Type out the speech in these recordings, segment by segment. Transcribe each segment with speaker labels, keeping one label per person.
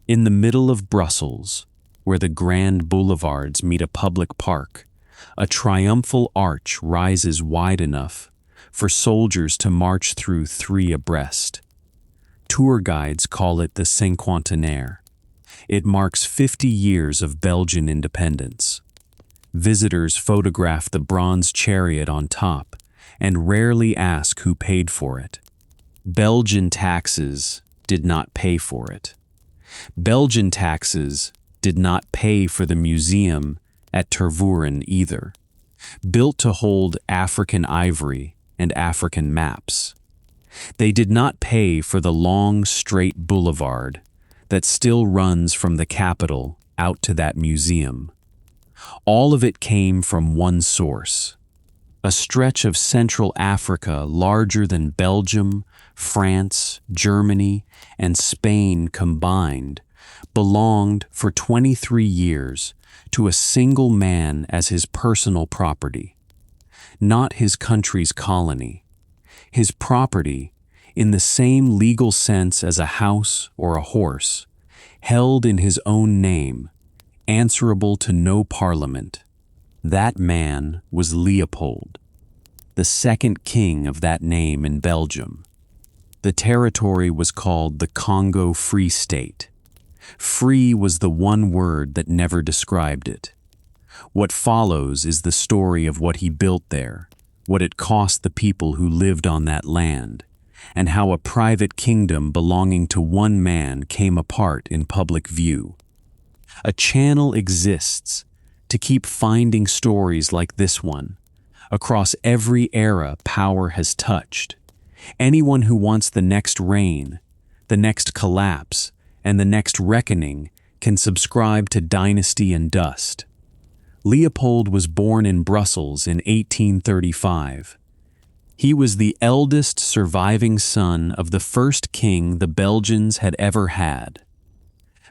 Speaker 1: In the middle of Brussels, where the grand boulevards meet a public park, a triumphal arch rises wide enough for soldiers to march through three abreast. Tour guides call it the Cinquantenaire. It marks 50 years of Belgian independence. Visitors photograph the bronze chariot on top and rarely ask who paid for it. Belgian taxes did not pay for it. Belgian taxes did not pay for the museum at Tervuren either, built to hold African ivory and African maps. They did not pay for the long, straight boulevard that still runs from the capital out to that museum. All of it came from one source, a stretch of Central Africa larger than Belgium, France, Germany, and Spain combined, belonged for 23 years to a single man as his personal property. Not his country's colony. His property, in the same legal sense as a house or a horse, held in his own name, answerable to no parliament. That man was Leopold, the second king of that name in Belgium. The territory was called the Congo Free State. Free was the one word that never described it. What follows is the story of what he built there, what it cost the people who lived on that land, and how a private kingdom belonging to one man came apart in public view. A channel exists to keep finding stories like this one, across every era power has touched. Anyone who wants the next reign, the next collapse, and the next reckoning can subscribe to Dynasty and Dust. Leopold was born in Brussels in 1835. He was the eldest surviving son of the first king the Belgians had ever had.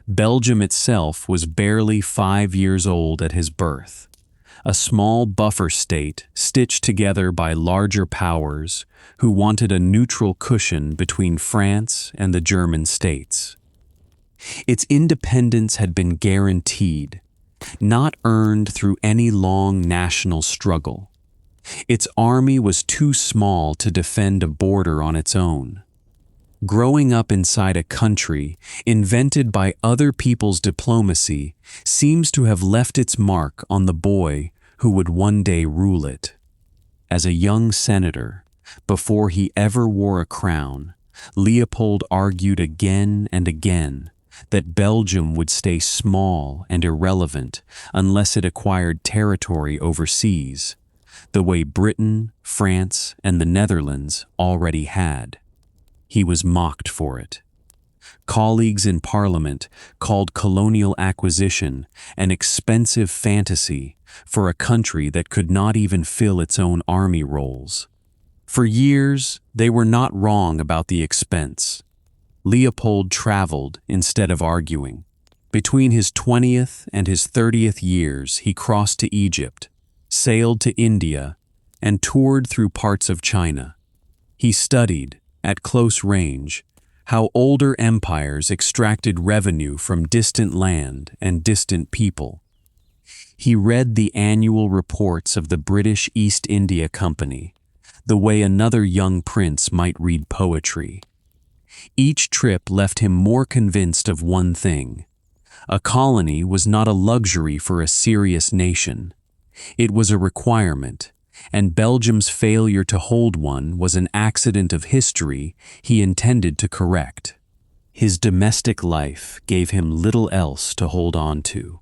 Speaker 1: Belgium itself was barely 5 years old at his birth, a small buffer state stitched together by larger powers who wanted a neutral cushion between France and the German states. Its independence had been guaranteed, not earned through any long national struggle. Its army was too small to defend a border on its own. Growing up inside a country invented by other people's diplomacy seems to have left its mark on the boy who would one day rule it. As a young senator, before he ever wore a crown, Leopold argued again and again that Belgium would stay small and irrelevant unless it acquired territory overseas, the way Britain, France, and the Netherlands already had. He was mocked for it. Colleagues in Parliament called colonial acquisition an expensive fantasy for a country that could not even fill its own army rolls. For years, they were not wrong about the expense. Leopold traveled instead of arguing. Between his 20th and his 30th years, he crossed to Egypt, sailed to India, and toured through parts of China. He studied, at close range, how older empires extracted revenue from distant land and distant people. He read the annual reports of the British East India Company, the way another young prince might read poetry. Each trip left him more convinced of one thing. A colony was not a luxury for a serious nation. It was a requirement, and Belgium's failure to hold one was an accident of history he intended to correct. His domestic life gave him little else to hold on to.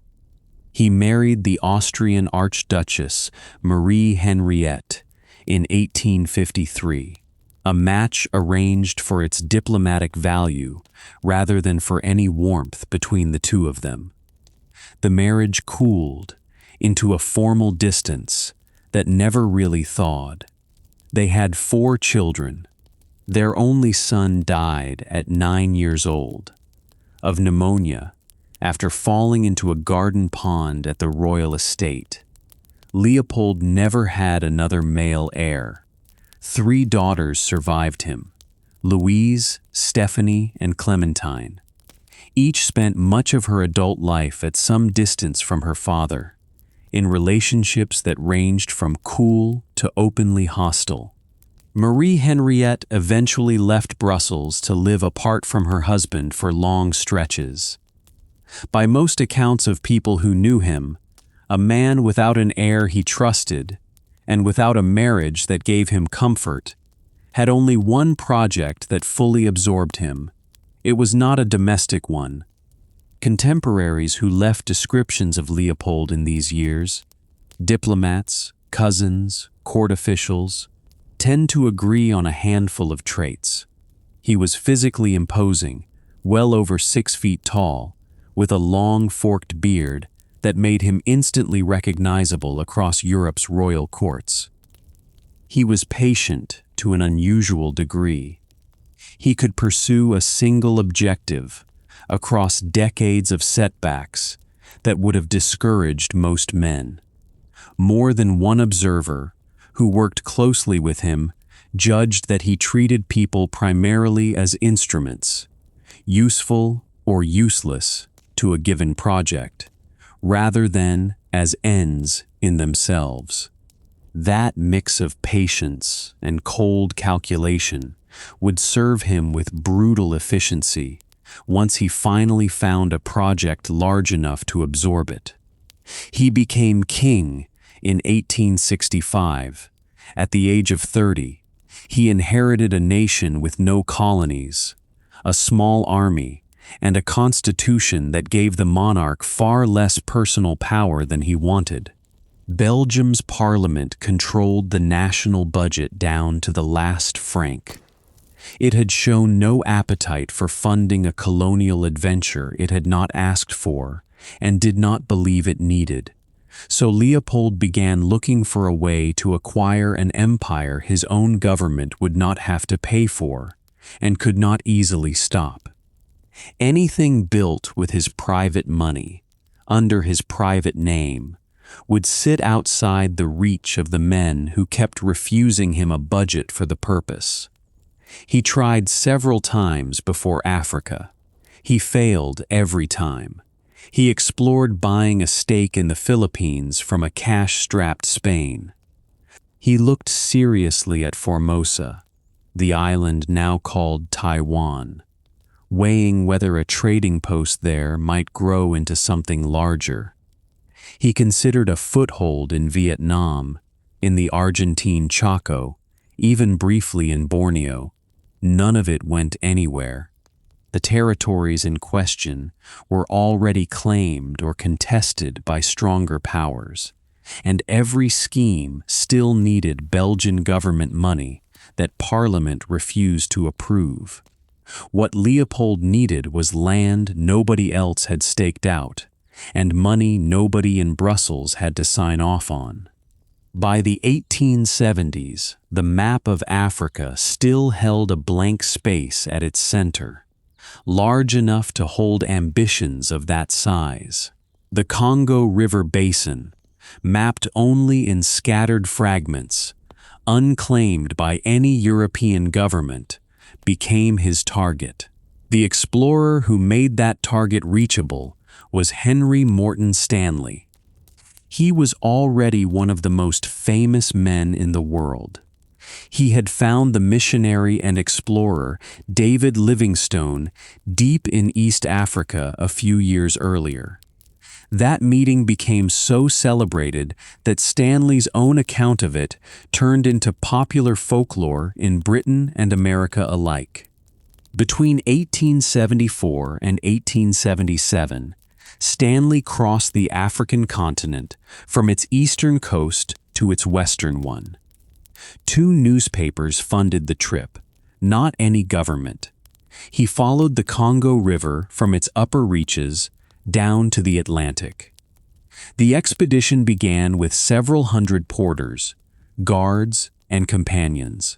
Speaker 1: He married the Austrian Archduchess Marie Henriette in 1853, a match arranged for its diplomatic value rather than for any warmth between the two of them. The marriage cooled into a formal distance that never really thawed. They had 4 children. Their only son died at 9 years old, of pneumonia, after falling into a garden pond at the royal estate. Leopold never had another male heir. 3 daughters survived him, Louise, Stephanie, and Clementine. Each spent much of her adult life at some distance from her father, in relationships that ranged from cool to openly hostile. Marie Henriette eventually left Brussels to live apart from her husband for long stretches. By most accounts of people who knew him, a man without an heir he trusted, and without a marriage that gave him comfort, had only one project that fully absorbed him. It was not a domestic one. Contemporaries who left descriptions of Leopold in these years, diplomats, cousins, court officials, tend to agree on a handful of traits. He was physically imposing, well over 6 feet tall, with a long forked beard that made him instantly recognizable across Europe's royal courts. He was patient to an unusual degree. He could pursue a single objective across decades of setbacks that would have discouraged most men. More than one observer who worked closely with him judged that he treated people primarily as instruments, useful or useless to a given project, rather than as ends in themselves. That mix of patience and cold calculation would serve him with brutal efficiency once he finally found a project large enough to absorb it. He became king in 1865. At the age of 30, he inherited a nation with no colonies, a small army, and a constitution that gave the monarch far less personal power than he wanted. Belgium's parliament controlled the national budget down to the last franc. It had shown no appetite for funding a colonial adventure it had not asked for and did not believe it needed. So Leopold began looking for a way to acquire an empire his own government would not have to pay for and could not easily stop. Anything built with his private money, under his private name, would sit outside the reach of the men who kept refusing him a budget for the purpose. He tried several times before Africa. He failed every time. He explored buying a stake in the Philippines from a cash-strapped Spain. He looked seriously at Formosa, the island now called Taiwan, weighing whether a trading post there might grow into something larger. He considered a foothold in Vietnam, in the Argentine Chaco, even briefly in Borneo. None of it went anywhere. The territories in question were already claimed or contested by stronger powers, and every scheme still needed Belgian government money that Parliament refused to approve. What Leopold needed was land nobody else had staked out, and money nobody in Brussels had to sign off on. By the 1870s, the map of Africa still held a blank space at its center, large enough to hold ambitions of that size. The Congo River Basin, mapped only in scattered fragments, unclaimed by any European government, became his target. The explorer who made that target reachable was Henry Morton Stanley. He was already one of the most famous men in the world. He had found the missionary and explorer David Livingstone deep in East Africa a few years earlier. That meeting became so celebrated that Stanley's own account of it turned into popular folklore in Britain and America alike. Between 1874 and 1877, Stanley crossed the African continent from its eastern coast to its western one. 2 newspapers funded the trip, not any government. He followed the Congo River from its upper reaches down to the Atlantic. The expedition began with several hundred porters, guards, and companions.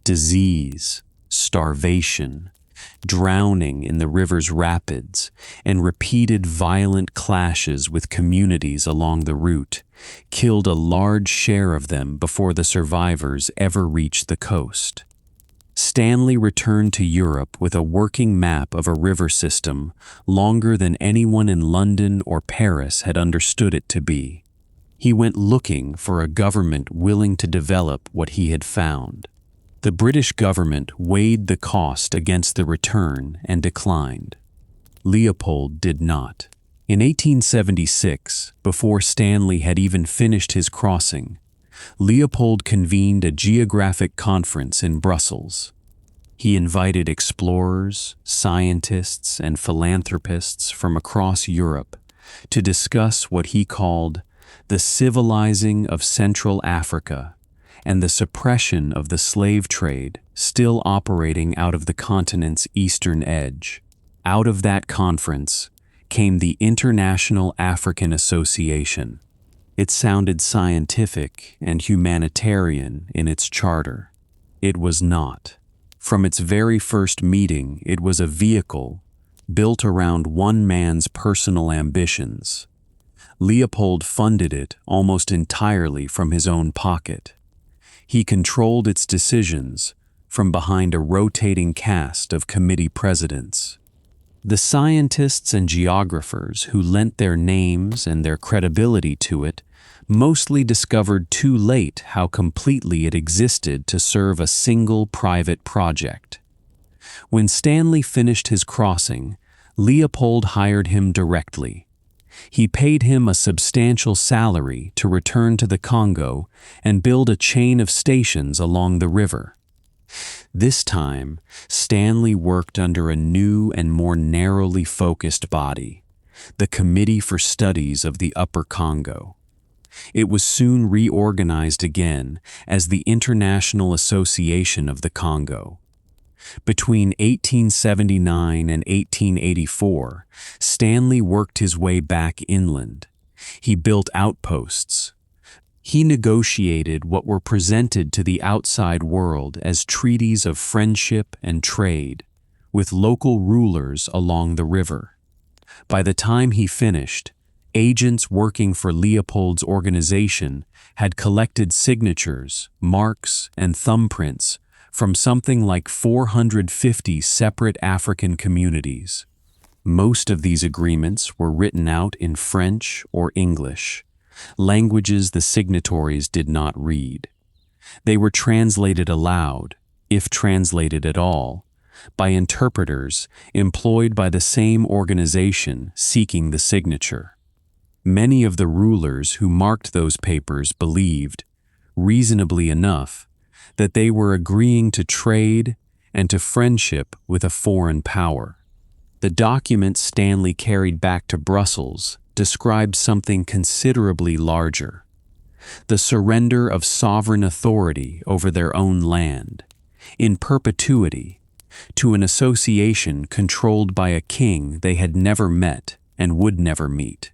Speaker 1: Disease, starvation, drowning in the river's rapids, and repeated violent clashes with communities along the route killed a large share of them before the survivors ever reached the coast. Stanley returned to Europe with a working map of a river system longer than anyone in London or Paris had understood it to be. He went looking for a government willing to develop what he had found. The British government weighed the cost against the return and declined. Leopold did not. In 1876, before Stanley had even finished his crossing, Leopold convened a geographic conference in Brussels. He invited explorers, scientists, and philanthropists from across Europe to discuss what he called the civilizing of Central Africa and the suppression of the slave trade still operating out of the continent's eastern edge. Out of that conference came the International African Association. It sounded scientific and humanitarian in its charter. It was not. From its very first meeting, it was a vehicle built around one man's personal ambitions. Leopold funded it almost entirely from his own pocket. He controlled its decisions from behind a rotating cast of committee presidents. The scientists and geographers who lent their names and their credibility to it mostly discovered too late how completely it existed to serve a single private project. When Stanley finished his crossing, Leopold hired him directly. He paid him a substantial salary to return to the Congo and build a chain of stations along the river. This time, Stanley worked under a new and more narrowly focused body, the Committee for Studies of the Upper Congo. It was soon reorganized again as the International Association of the Congo. Between 1879 and 1884, Stanley worked his way back inland. He built outposts. He negotiated what were presented to the outside world as treaties of friendship and trade with local rulers along the river. By the time he finished, agents working for Leopold's organization had collected signatures, marks, and thumbprints from something like 450 separate African communities. Most of these agreements were written out in French or English, languages the signatories did not read. They were translated aloud, if translated at all, by interpreters employed by the same organization seeking the signature. Many of the rulers who marked those papers believed, reasonably enough, that they were agreeing to trade and to friendship with a foreign power. The document Stanley carried back to Brussels described something considerably larger: the surrender of sovereign authority over their own land, in perpetuity, to an association controlled by a king they had never met and would never meet.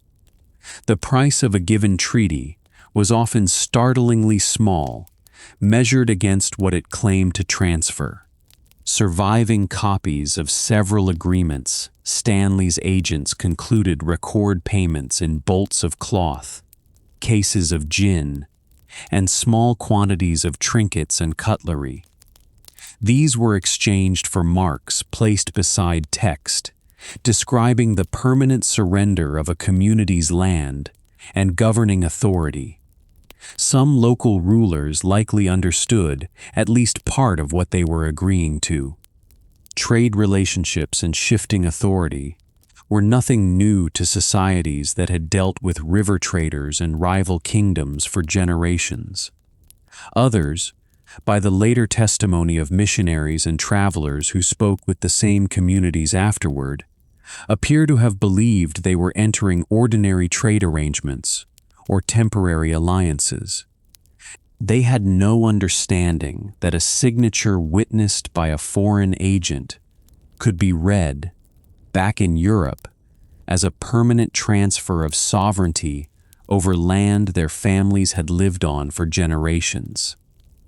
Speaker 1: The price of a given treaty was often startlingly small, measured against what it claimed to transfer. Surviving copies of several agreements, Stanley's agents concluded record payments in bolts of cloth, cases of gin, and small quantities of trinkets and cutlery. These were exchanged for marks placed beside text, describing the permanent surrender of a community's land and governing authority. Some local rulers likely understood at least part of what they were agreeing to. Trade relationships and shifting authority were nothing new to societies that had dealt with river traders and rival kingdoms for generations. Others, by the later testimony of missionaries and travelers who spoke with the same communities afterward, appear to have believed they were entering ordinary trade arrangements or temporary alliances. They had no understanding that a signature witnessed by a foreign agent could be read, back in Europe, as a permanent transfer of sovereignty over land their families had lived on for generations.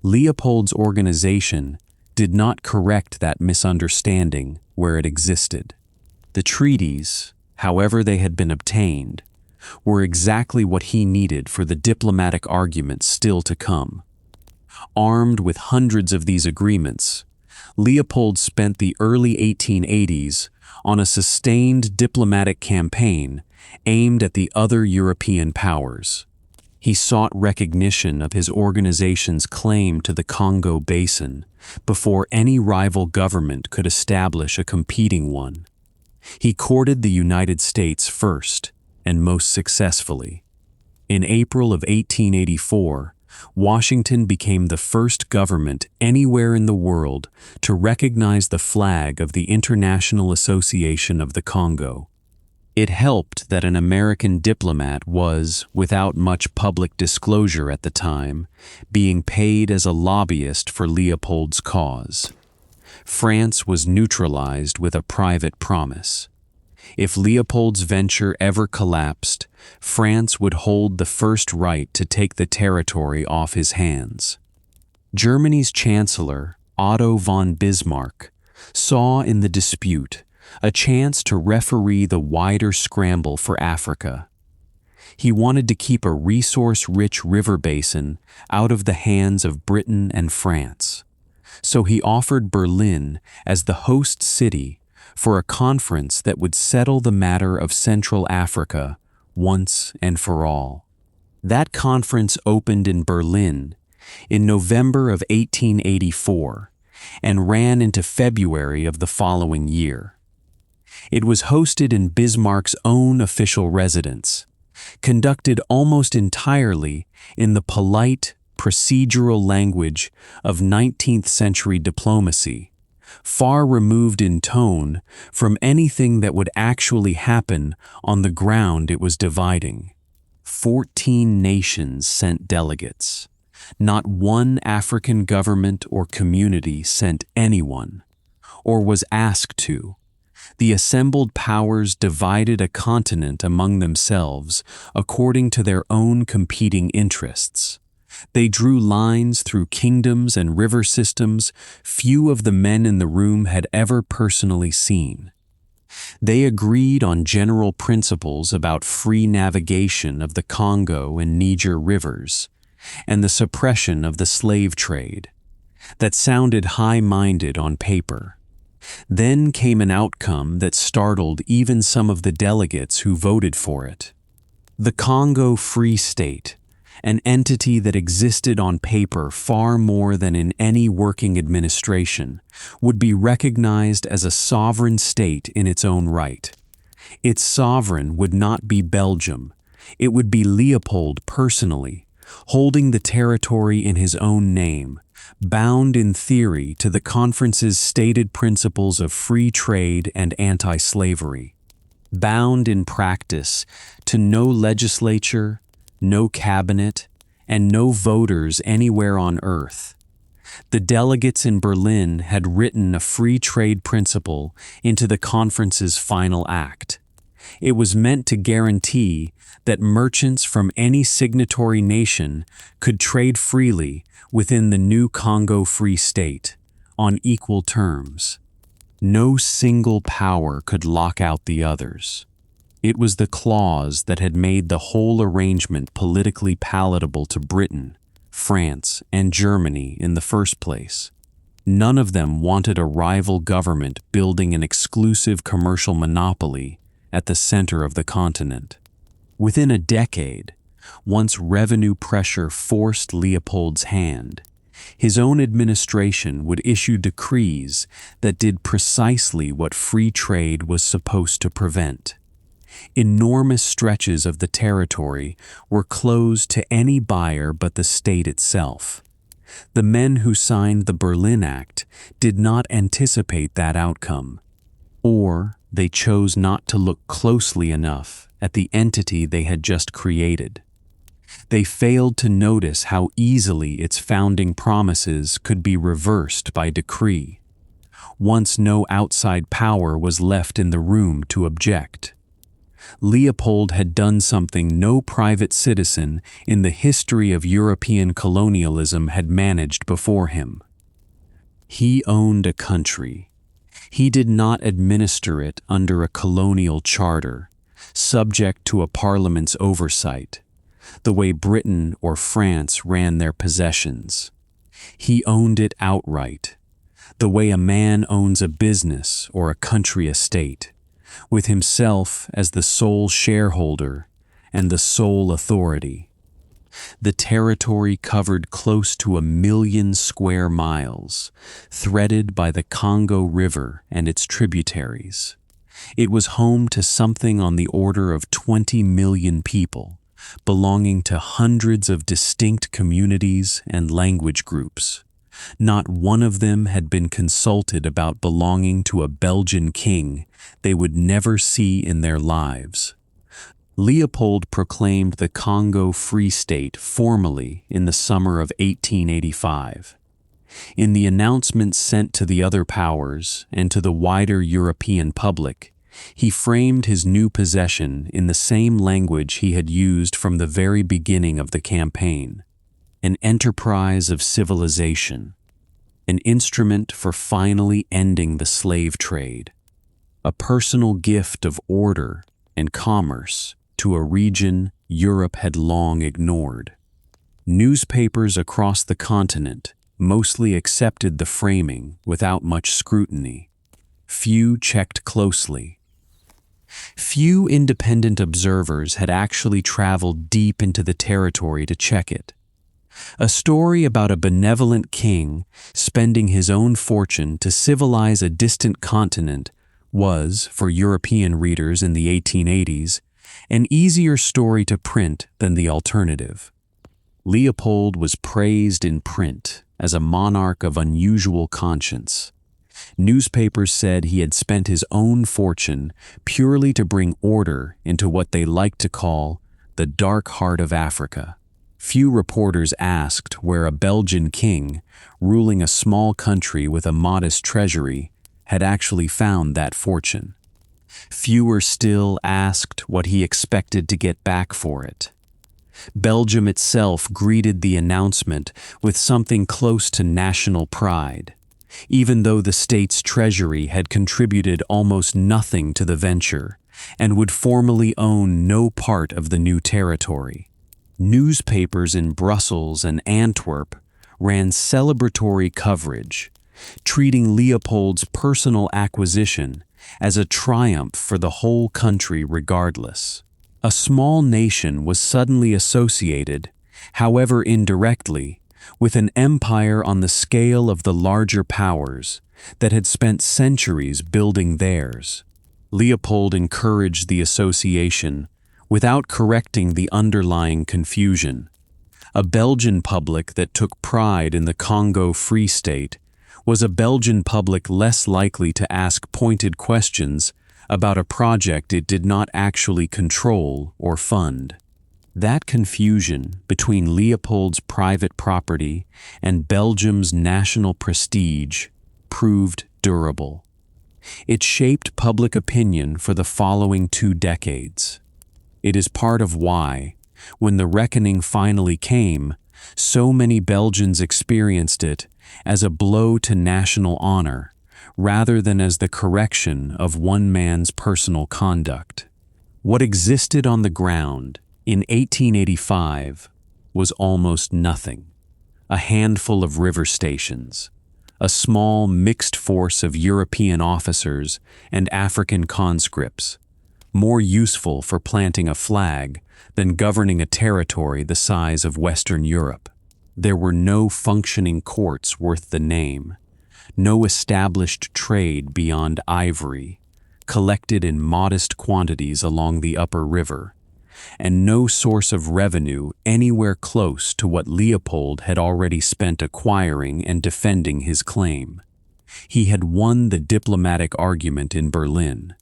Speaker 1: Leopold's organization did not correct that misunderstanding where it existed. The treaties, however they had been obtained, were exactly what he needed for the diplomatic arguments still to come. Armed with hundreds of these agreements, Leopold spent the early 1880s on a sustained diplomatic campaign aimed at the other European powers. He sought recognition of his organization's claim to the Congo Basin before any rival government could establish a competing one. He courted the United States first, and most successfully. In April of 1884, Washington became the first government anywhere in the world to recognize the flag of the International Association of the Congo. It helped that an American diplomat was, without much public disclosure at the time, being paid as a lobbyist for Leopold's cause. France was neutralized with a private promise. If Leopold's venture ever collapsed, France would hold the first right to take the territory off his hands. Germany's Chancellor, Otto von Bismarck, saw in the dispute a chance to referee the wider scramble for Africa. He wanted to keep a resource-rich river basin out of the hands of Britain and France. So he offered Berlin as the host city for a conference that would settle the matter of Central Africa once and for all. That conference opened in Berlin in November of 1884 and ran into February of the following year. It was hosted in Bismarck's own official residence, conducted almost entirely in the polite, procedural language of 19th century diplomacy, far removed in tone from anything that would actually happen on the ground it was dividing. 14 nations sent delegates. Not one African government or community sent anyone, or was asked to. The assembled powers divided a continent among themselves according to their own competing interests. They drew lines through kingdoms and river systems few of the men in the room had ever personally seen. They agreed on general principles about free navigation of the Congo and Niger rivers, and the suppression of the slave trade. That sounded high-minded on paper. Then came an outcome that startled even some of the delegates who voted for it. The Congo Free State, an entity that existed on paper far more than in any working administration, would be recognized as a sovereign state in its own right. Its sovereign would not be Belgium. It would be Leopold personally, holding the territory in his own name, bound in theory to the conference's stated principles of free trade and anti-slavery, bound in practice to no legislature, no cabinet, and no voters anywhere on earth. The delegates in Berlin had written a free trade principle into the conference's final act. It was meant to guarantee that merchants from any signatory nation could trade freely within the new Congo Free State, on equal terms. No single power could lock out the others. It was the clause that had made the whole arrangement politically palatable to Britain, France, and Germany in the first place. None of them wanted a rival government building an exclusive commercial monopoly at the center of the continent. Within a decade, once revenue pressure forced Leopold's hand, his own administration would issue decrees that did precisely what free trade was supposed to prevent. Enormous stretches of the territory were closed to any buyer but the state itself. The men who signed the Berlin Act did not anticipate that outcome, or they chose not to look closely enough at the entity they had just created. They failed to notice how easily its founding promises could be reversed by decree, once no outside power was left in the room to object. Leopold had done something no private citizen in the history of European colonialism had managed before him. He owned a country. He did not administer it under a colonial charter, subject to a parliament's oversight, the way Britain or France ran their possessions. He owned it outright. the way a man owns a business or a country estate, with himself as the sole shareholder and the sole authority. The territory covered close to 1,000,000 square miles, threaded by the Congo River and its tributaries. It was home to something on the order of 20 million people, belonging to hundreds of distinct communities and language groups. Not one of them had been consulted about belonging to a Belgian king they would never see in their lives. Leopold proclaimed the Congo Free State formally in the summer of 1885. In the announcement sent to the other powers and to the wider European public, he framed his new possession in the same language he had used from the very beginning of the campaign: an enterprise of civilization, an instrument for finally ending the slave trade, a personal gift of order and commerce to a region Europe had long ignored. Newspapers across the continent mostly accepted the framing without much scrutiny. Few checked closely. Few independent observers had actually traveled deep into the territory to check it. A story about a benevolent king spending his own fortune to civilize a distant continent was, for European readers in the 1880s, an easier story to print than the alternative. Leopold was praised in print as a monarch of unusual conscience. Newspapers said he had spent his own fortune purely to bring order into what they liked to call the dark heart of Africa. Few reporters asked where a Belgian king, ruling a small country with a modest treasury, had actually found that fortune. Fewer still asked what he expected to get back for it. Belgium itself greeted the announcement with something close to national pride, even though the state's treasury had contributed almost nothing to the venture and would formally own no part of the new territory. Newspapers in Brussels and Antwerp ran celebratory coverage, treating Leopold's personal acquisition as a triumph for the whole country regardless. A small nation was suddenly associated, however indirectly, with an empire on the scale of the larger powers that had spent centuries building theirs. Leopold encouraged the association without correcting the underlying confusion. A Belgian public that took pride in the Congo Free State was a Belgian public less likely to ask pointed questions about a project it did not actually control or fund. That confusion between Leopold's private property and Belgium's national prestige proved durable. It shaped public opinion for the following 2 decades. It is part of why, when the reckoning finally came, so many Belgians experienced it as a blow to national honor, rather than as the correction of one man's personal conduct. What existed on the ground in 1885 was almost nothing: a handful of river stations, a small mixed force of European officers and African conscripts, more useful for planting a flag than governing a territory the size of Western Europe. There were no functioning courts worth the name, no established trade beyond ivory, collected in modest quantities along the upper river, and no source of revenue anywhere close to what Leopold had already spent acquiring and defending his claim. He had won the diplomatic argument in Berlin.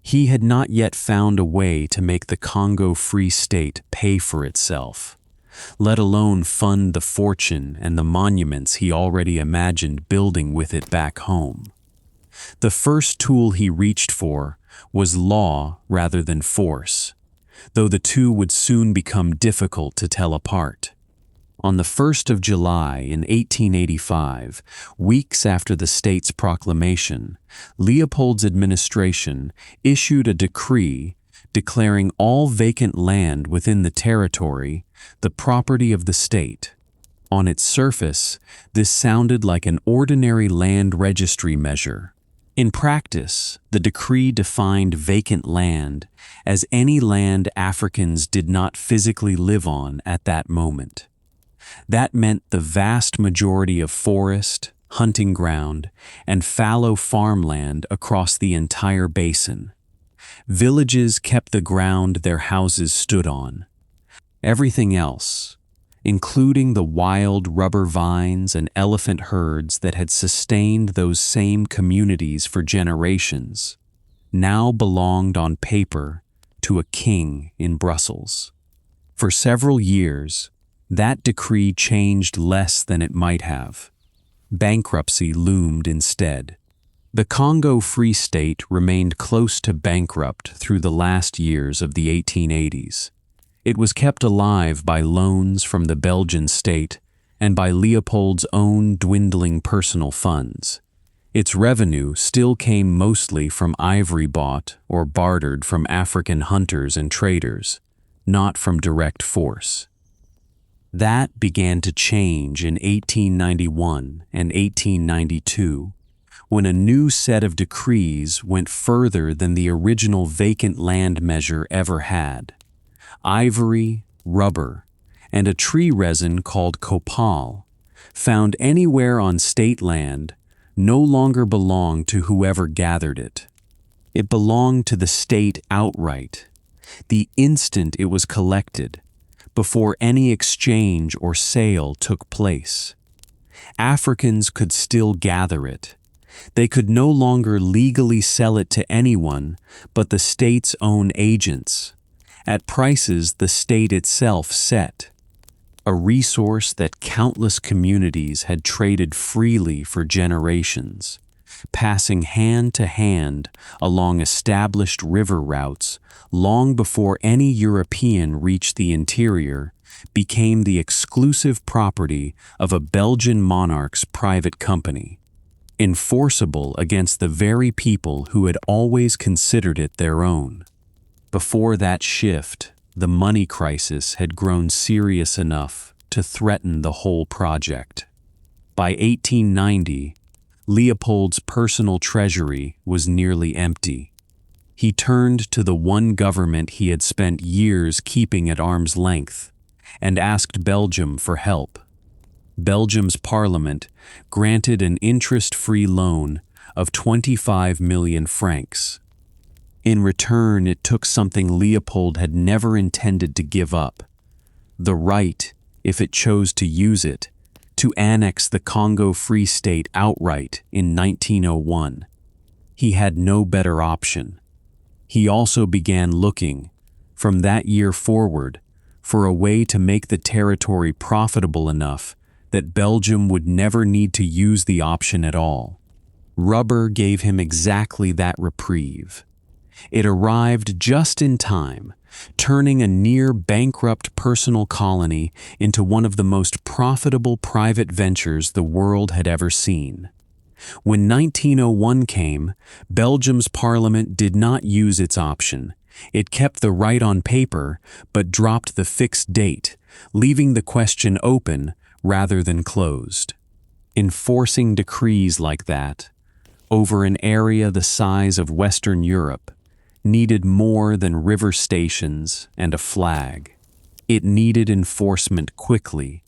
Speaker 1: He had not yet found a way to make the Congo Free State pay for itself, let alone fund the fortune and the monuments he already imagined building with it back home. The first tool he reached for was law rather than force, though the two would soon become difficult to tell apart. On the 1st of July in 1885, weeks after the state's proclamation, Leopold's administration issued a decree declaring all vacant land within the territory the property of the state. On its surface, this sounded like an ordinary land registry measure. In practice, the decree defined vacant land as any land Africans did not physically live on at that moment. That meant the vast majority of forest, hunting ground, and fallow farmland across the entire basin. Villages kept the ground their houses stood on. Everything else, including the wild rubber vines and elephant herds that had sustained those same communities for generations, now belonged on paper to a king in Brussels. For several years, that decree changed less than it might have. Bankruptcy loomed instead. The Congo Free State remained close to bankrupt through the last years of the 1880s. It was kept alive by loans from the Belgian state and by Leopold's own dwindling personal funds. Its revenue still came mostly from ivory bought or bartered from African hunters and traders, not from direct force. That began to change in 1891 and 1892, when a new set of decrees went further than the original vacant land measure ever had. Ivory, rubber, and a tree resin called copal, found anywhere on state land, no longer belonged to whoever gathered it. It belonged to the state outright, the instant it was collected, before any exchange or sale took place. Africans could still gather it. They could no longer legally sell it to anyone but the state's own agents, at prices the state itself set, a resource that countless communities had traded freely for generations, passing hand to hand along established river routes long before any European reached the interior, became the exclusive property of a Belgian monarch's private company, enforceable against the very people who had always considered it their own. Before that shift, the money crisis had grown serious enough to threaten the whole project. By 1890, Leopold's personal treasury was nearly empty. He turned to the one government he had spent years keeping at arm's length and asked Belgium for help. Belgium's parliament granted an interest-free loan of 25 million francs. In return, it took something Leopold had never intended to give up: the right, if it chose to use it, to annex the Congo Free State outright in 1901. He had no better option. He also began looking, from that year forward, for a way to make the territory profitable enough that Belgium would never need to use the option at all. Rubber gave him exactly that reprieve. It arrived just in time, turning a near-bankrupt personal colony into one of the most profitable private ventures the world had ever seen. When 1901 came, Belgium's parliament did not use its option. It kept the right on paper, but dropped the fixed date, leaving the question open rather than closed. Enforcing decrees like that, over an area the size of Western Europe, needed more than river stations and a flag. It needed enforcement quickly,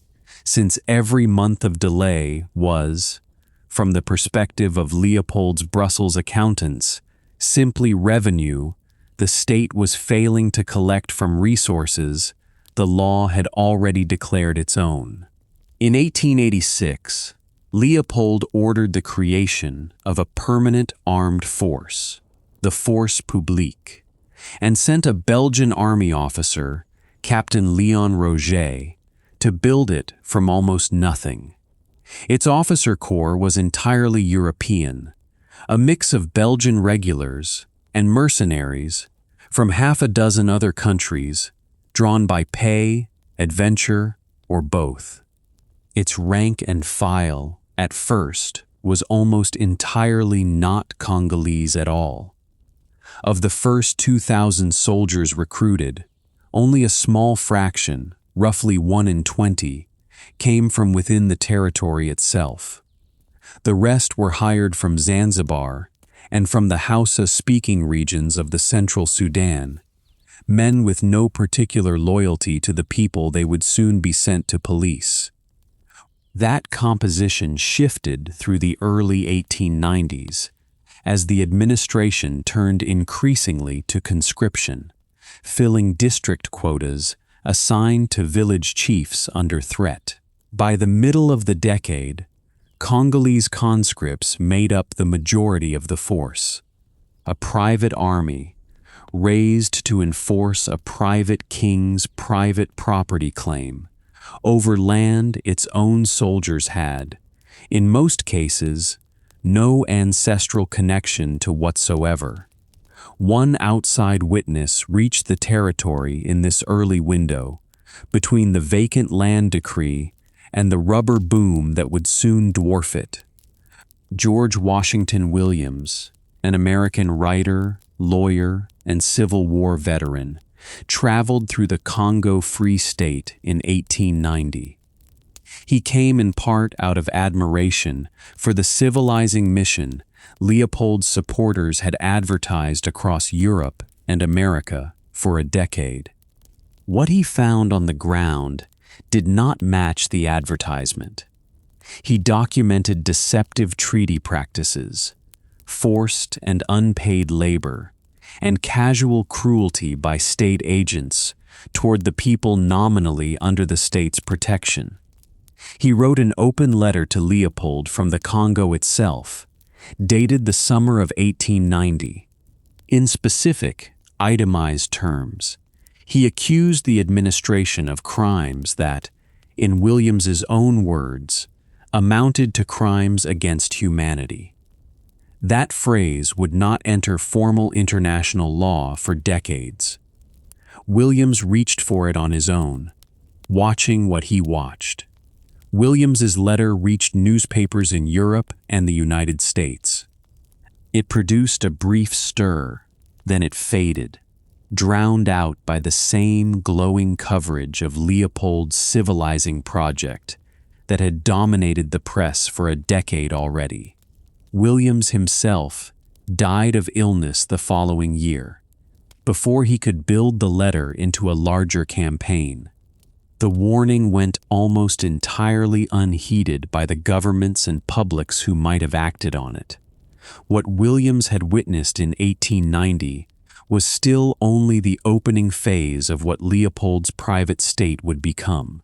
Speaker 1: since every month of delay was, from the perspective of Leopold's Brussels accountants, simply revenue the state was failing to collect from resources the law had already declared its own. In 1886, Leopold ordered the creation of a permanent armed force, the Force Publique, and sent a Belgian army officer, Captain Leon Roget, to build it from almost nothing. Its officer corps was entirely European, a mix of Belgian regulars and mercenaries from half a dozen other countries, drawn by pay, adventure, or both. Its rank and file, at first, was almost entirely not Congolese at all. Of the first 2,000 soldiers recruited, only a small fraction, roughly 1 in 20, came from within the territory itself. The rest were hired from Zanzibar and from the Hausa-speaking regions of the central Sudan, men with no particular loyalty to the people they would soon be sent to police. That composition shifted through the early 1890s as the administration turned increasingly to conscription, filling district quotas assigned to village chiefs under threat. By the middle of the decade, Congolese conscripts made up the majority of the force, a private army raised to enforce a private king's private property claim over land its own soldiers had, in most cases, no ancestral connection to whatsoever. One outside witness reached the territory in this early window, between the vacant land decree and the rubber boom that would soon dwarf it. George Washington Williams, an American writer, lawyer, and Civil War veteran, traveled through the Congo Free State in 1890. He came in part out of admiration for the civilizing mission Leopold's supporters had advertised across Europe and America for a decade. What he found on the ground did not match the advertisement. He documented deceptive treaty practices, forced and unpaid labor, and casual cruelty by state agents toward the people nominally under the state's protection. He wrote an open letter to Leopold from the Congo itself, dated the summer of 1890. In specific, itemized terms, he accused the administration of crimes that, in Williams's own words, amounted to crimes against humanity. That phrase would not enter formal international law for decades. Williams reached for it on his own, watching what he watched. Williams's letter reached newspapers in Europe and the United States. It produced a brief stir, then it faded, drowned out by the same glowing coverage of Leopold's civilizing project that had dominated the press for a decade already. Williams himself died of illness the following year, before he could build the letter into a larger campaign. The warning went almost entirely unheeded by the governments and publics who might have acted on it. What Williams had witnessed in 1890 was still only the opening phase of what Leopold's private state would become.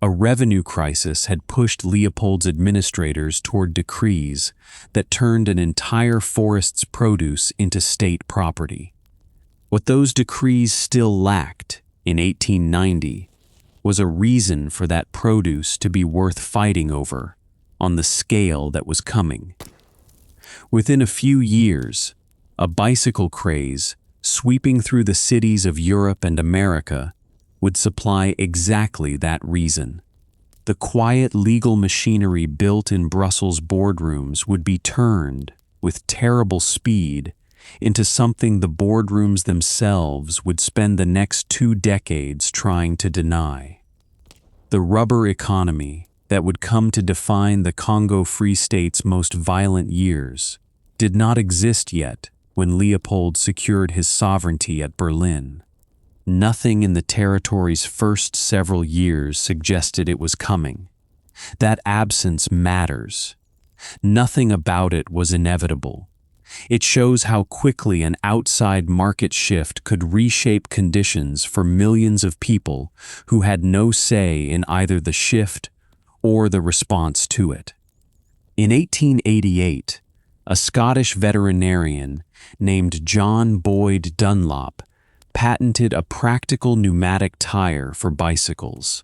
Speaker 1: A revenue crisis had pushed Leopold's administrators toward decrees that turned an entire forest's produce into state property. What those decrees still lacked in 1890 was a reason for that produce to be worth fighting over on the scale that was coming. Within a few years, a bicycle craze sweeping through the cities of Europe and America would supply exactly that reason. The quiet legal machinery built in Brussels boardrooms would be turned, with terrible speed, into something the boardrooms themselves would spend the next 2 decades trying to deny. The rubber economy that would come to define the Congo Free State's most violent years did not exist yet when Leopold secured his sovereignty at Berlin. Nothing in the territory's first several years suggested it was coming. That absence matters. Nothing about it was inevitable. It shows how quickly an outside market shift could reshape conditions for millions of people who had no say in either the shift or the response to it. In 1888, a Scottish veterinarian named John Boyd Dunlop patented a practical pneumatic tire for bicycles.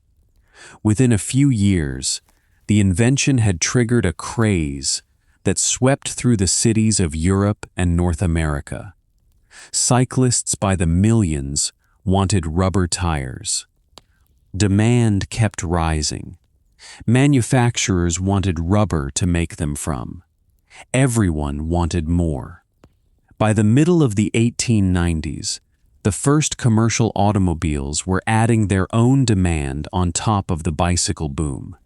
Speaker 1: Within a few years, the invention had triggered a craze that swept through the cities of Europe and North America. Cyclists by the millions wanted rubber tires. Demand kept rising. Manufacturers wanted rubber to make them from. Everyone wanted more. By the middle of the 1890s, The first commercial automobiles were adding their own demand on top of the bicycle boom.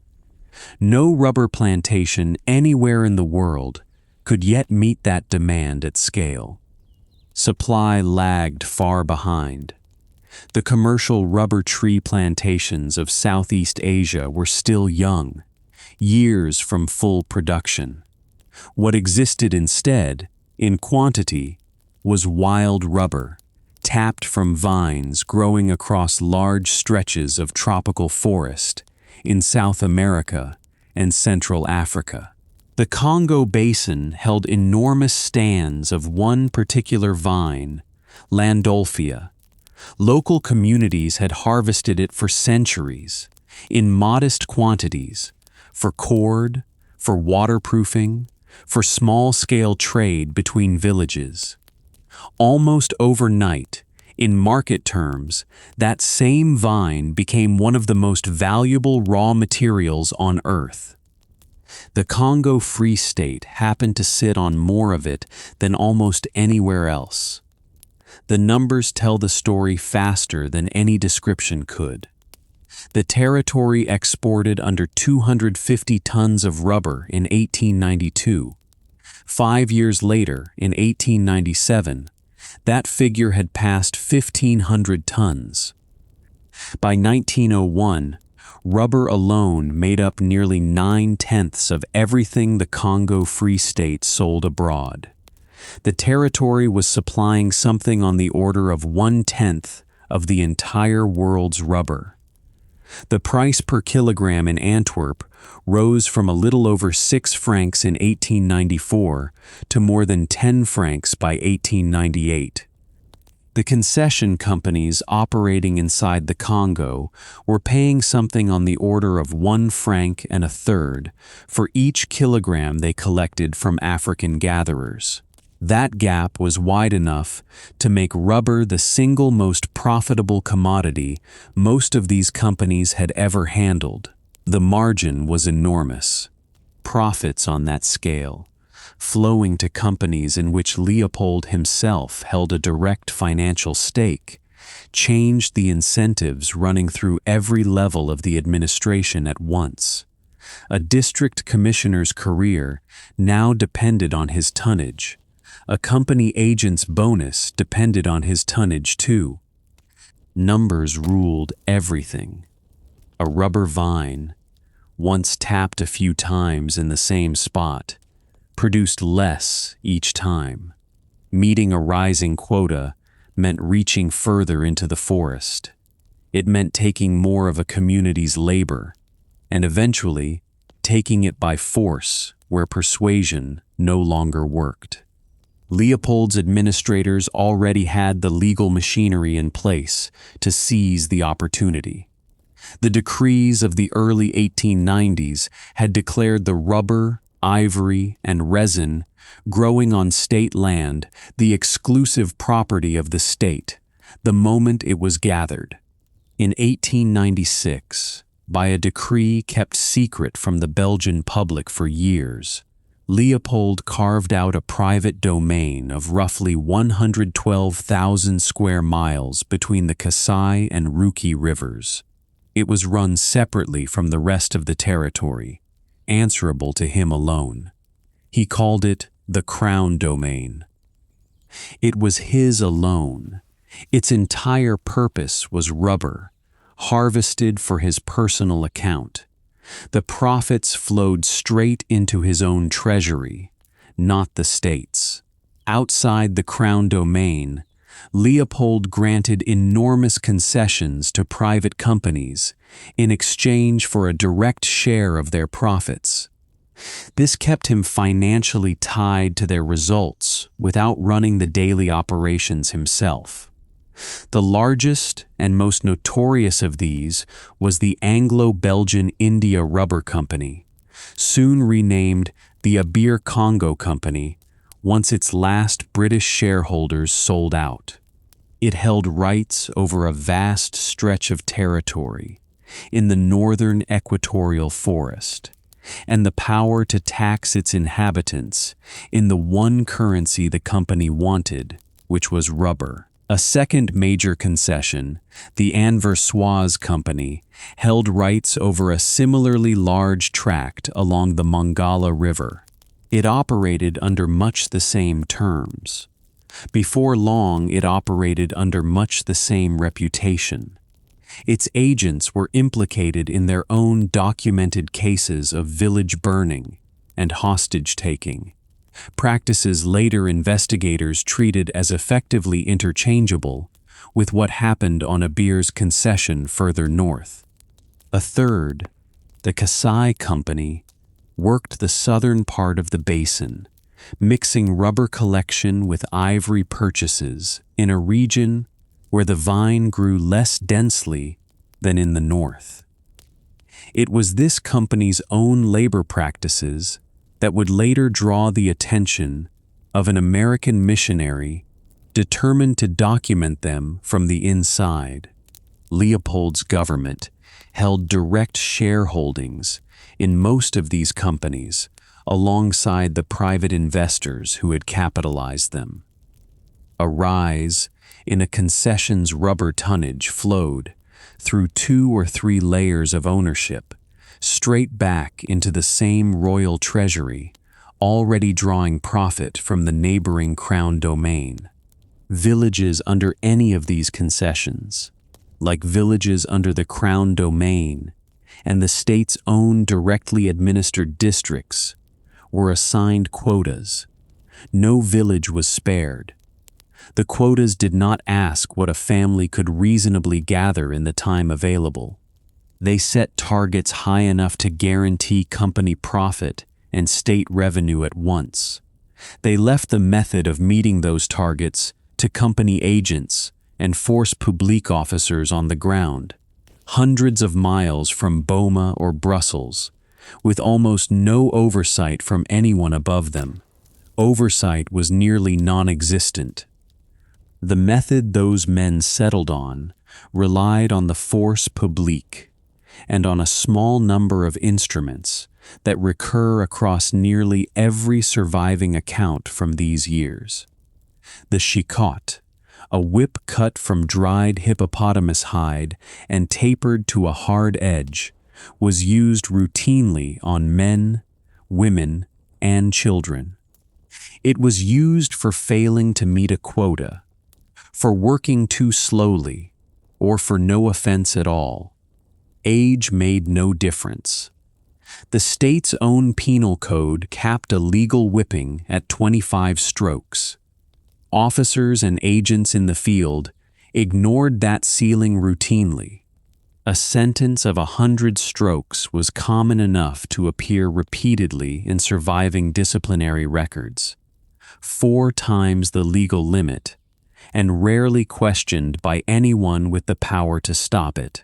Speaker 1: No rubber plantation anywhere in the world could yet meet that demand at scale. Supply lagged far behind. The commercial rubber tree plantations of Southeast Asia were still young, years from full production. What existed instead, in quantity, was wild rubber, tapped from vines growing across large stretches of tropical forest in South America and Central Africa. The Congo Basin held enormous stands of one particular vine, Landolphia. Local communities had harvested it for centuries, in modest quantities, for cord, for waterproofing, for small-scale trade between villages. Almost overnight, in market terms, that same vine became one of the most valuable raw materials on Earth. The Congo Free State happened to sit on more of it than almost anywhere else. The numbers tell the story faster than any description could. The territory exported under 250 tons of rubber in 1892. 5 years later, in 1897, that figure had passed 1,500 tons. By 1901, rubber alone made up nearly 9/10 of everything the Congo Free State sold abroad. The territory was supplying something on the order of 1/10 of the entire world's rubber. The price per kilogram in Antwerp rose from a little over 6 francs in 1894 to more than 10 francs by 1898. The concession companies operating inside the Congo were paying something on the order of 1 franc and a third for each kilogram they collected from African gatherers. That gap was wide enough to make rubber the single most profitable commodity most of these companies had ever handled. The margin was enormous. Profits on that scale, flowing to companies in which Leopold himself held a direct financial stake, changed the incentives running through every level of the administration at once. A district commissioner's career now depended on his tonnage. A company agent's bonus depended on his tonnage too. Numbers ruled everything. A rubber vine, once tapped a few times in the same spot, produced less each time. Meeting a rising quota meant reaching further into the forest. It meant taking more of a community's labor, and eventually taking it by force where persuasion no longer worked. Leopold's administrators already had the legal machinery in place to seize the opportunity. The decrees of the early 1890s had declared the rubber, ivory, and resin growing on state land the exclusive property of the state the moment it was gathered. In 1896, by a decree kept secret from the Belgian public for years, Leopold carved out a private domain of roughly 112,000 square miles between the Kasai and Ruki rivers. It was run separately from the rest of the territory, answerable to him alone. He called it the Crown Domain. It was his alone. Its entire purpose was rubber, harvested for his personal account. The profits flowed straight into his own treasury, not the state's. Outside the Crown Domain, Leopold granted enormous concessions to private companies in exchange for a direct share of their profits. This kept him financially tied to their results without running the daily operations himself. The largest and most notorious of these was the Anglo-Belgian India Rubber Company, soon renamed the Abir Congo Company once its last British shareholders sold out. It held rights over a vast stretch of territory in the northern equatorial forest, and the power to tax its inhabitants in the one currency the company wanted, which was rubber. A second major concession, the Anversoise Company, held rights over a similarly large tract along the Mongala River. It operated under much the same terms. Before long, it operated under much the same reputation. Its agents were implicated in their own documented cases of village burning and hostage-taking, practices later investigators treated as effectively interchangeable with what happened on Abir's concession further north. A third, the Kasai Company, worked the southern part of the basin, mixing rubber collection with ivory purchases in a region where the vine grew less densely than in the north. It was this company's own labor practices that would later draw the attention of an American missionary determined to document them from the inside. Leopold's government held direct shareholdings in most of these companies, alongside the private investors who had capitalized them. A rise in a concession's rubber tonnage flowed through 2 or 3 layers of ownership, straight back into the same royal treasury, already drawing profit from the neighboring crown domain. Villages under any of these concessions, like villages under the crown domain and the state's own directly administered districts, were assigned quotas. No village was spared. The quotas did not ask what a family could reasonably gather in the time available. They set targets high enough to guarantee company profit and state revenue at once. They left the method of meeting those targets to company agents and Force Publique officers on the ground, hundreds of miles from Boma or Brussels, with almost no oversight from anyone above them. Oversight was nearly non-existent. The method those men settled on relied on the Force Publique and on a small number of instruments that recur across nearly every surviving account from these years. The chicotte, a whip cut from dried hippopotamus hide and tapered to a hard edge, was used routinely on men, women, and children. It was used for failing to meet a quota, for working too slowly, or for no offense at all. Age made no difference. The state's own penal code capped a legal whipping at 25 strokes. Officers and agents in the field ignored that ceiling routinely. A sentence of 100 strokes was common enough to appear repeatedly in surviving disciplinary records, 4 times the legal limit, and rarely questioned by anyone with the power to stop it.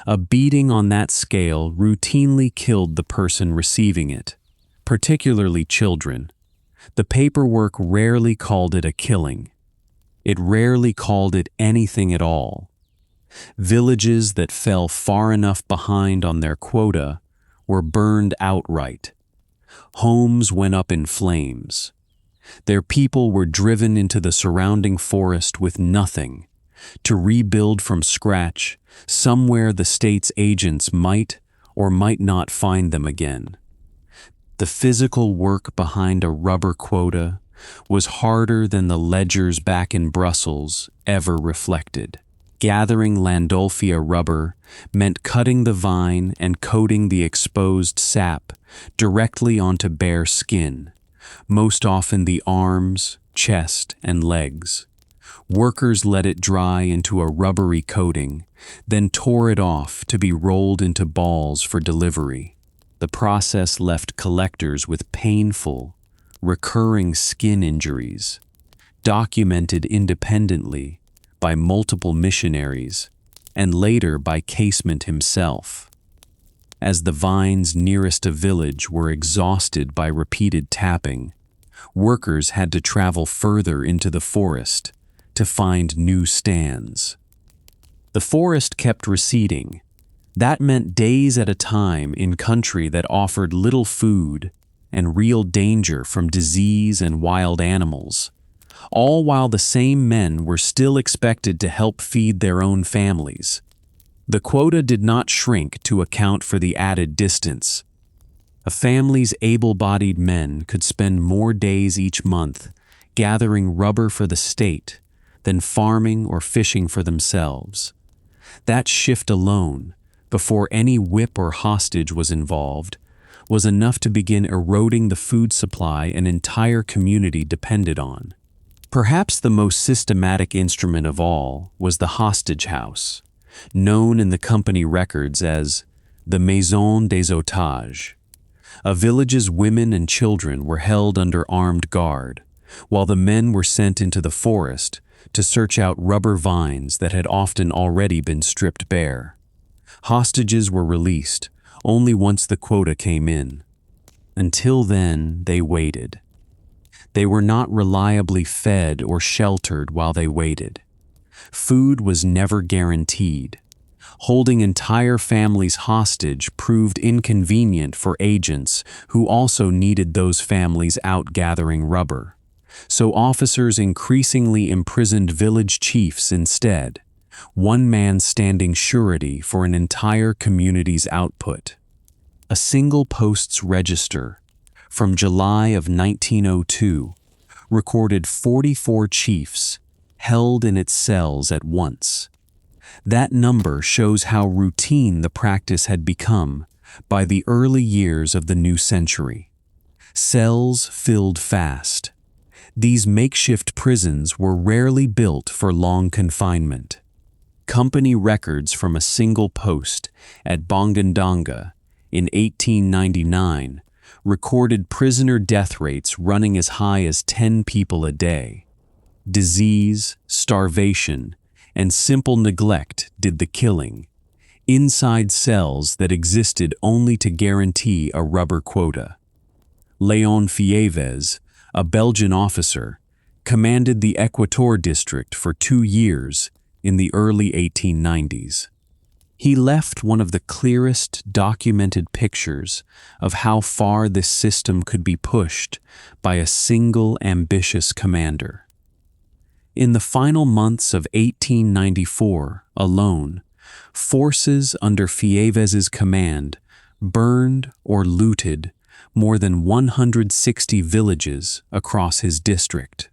Speaker 1: A beating on that scale routinely killed the person receiving it, particularly children. The paperwork rarely called it a killing. It rarely called it anything at all. Villages that fell far enough behind on their quota were burned outright. Homes went up in flames. Their people were driven into the surrounding forest with nothing, to rebuild from scratch somewhere the state's agents might or might not find them again. The physical work behind a rubber quota was harder than the ledgers back in Brussels ever reflected. Gathering Landolphia rubber meant cutting the vine and coating the exposed sap directly onto bare skin, most often the arms, chest, and legs. Workers let it dry into a rubbery coating, then tore it off to be rolled into balls for delivery. The process left collectors with painful, recurring skin injuries, documented independently by multiple missionaries and later by Casement himself. As the vines nearest a village were exhausted by repeated tapping, workers had to travel further into the forest to find new stands. The forest kept receding. That meant days at a time in country that offered little food and real danger from disease and wild animals. all while the same men were still expected to help feed their own families. The quota did not shrink to account for the added distance. A family's able-bodied men could spend more days each month gathering rubber for the state than farming or fishing for themselves. That shift alone, before any whip or hostage was involved, was enough to begin eroding the food supply an entire community depended on. Perhaps the most systematic instrument of all was the hostage house, known in the company records as the Maison des Otages. A village's women and children were held under armed guard, while the men were sent into the forest to search out rubber vines that had often already been stripped bare. Hostages were released only once the quota came in. Until then, they waited. They were not reliably fed or sheltered while they waited. Food was never guaranteed. Holding entire families hostage proved inconvenient for agents who also needed those families out gathering rubber. So officers increasingly imprisoned village chiefs instead, one man standing surety for an entire community's output. A single post's register from July of 1902 recorded 44 chiefs held in its cells at once. That number shows how routine the practice had become by the early years of the new century. Cells filled fast. These makeshift prisons were rarely built for long confinement. Company records from a single post at Bongandanga in 1899 recorded prisoner death rates running as high as 10 people a day. Disease, starvation, and simple neglect did the killing, inside cells that existed only to guarantee a rubber quota. Léon Fieves, a Belgian officer, commanded the Equator district for 2 years in the early 1890s. He left one of the clearest documented pictures of how far this system could be pushed by a single ambitious commander. In the final months of 1894 alone, forces under Fieves's command burned or looted more than 160 villages across his district.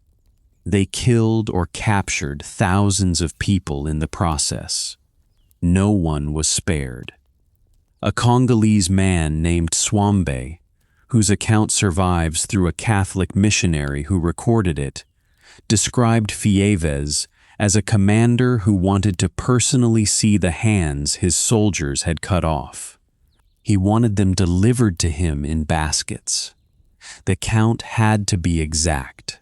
Speaker 1: They killed or captured thousands of people in the process. No one was spared. A Congolese man named Swambe, whose account survives through a Catholic missionary who recorded it, described Fieves as a commander who wanted to personally see the hands his soldiers had cut off. He wanted them delivered to him in baskets. The count had to be exact.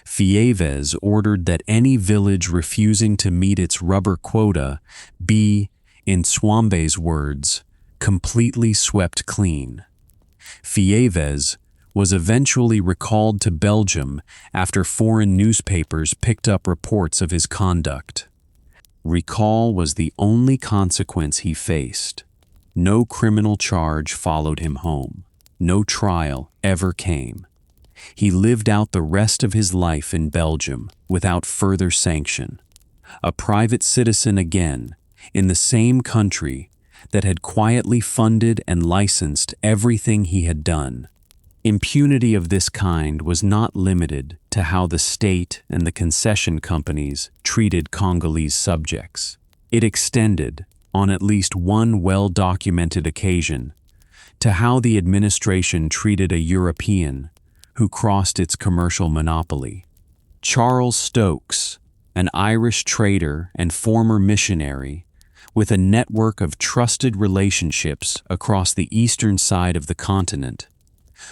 Speaker 1: Fieves ordered that any village refusing to meet its rubber quota be, in Swambe's words, completely swept clean. Fieves was eventually recalled to Belgium after foreign newspapers picked up reports of his conduct. Recall was the only consequence he faced. No criminal charge followed him home. No trial ever came. He lived out the rest of his life in Belgium without further sanction. A private citizen again, in the same country that had quietly funded and licensed everything he had done. Impunity of this kind was not limited to how the state and the concession companies treated Congolese subjects. It extended, on at least one well-documented occasion, to how the administration treated a European who crossed its commercial monopoly. Charles Stokes, an Irish trader and former missionary, with a network of trusted relationships across the eastern side of the continent,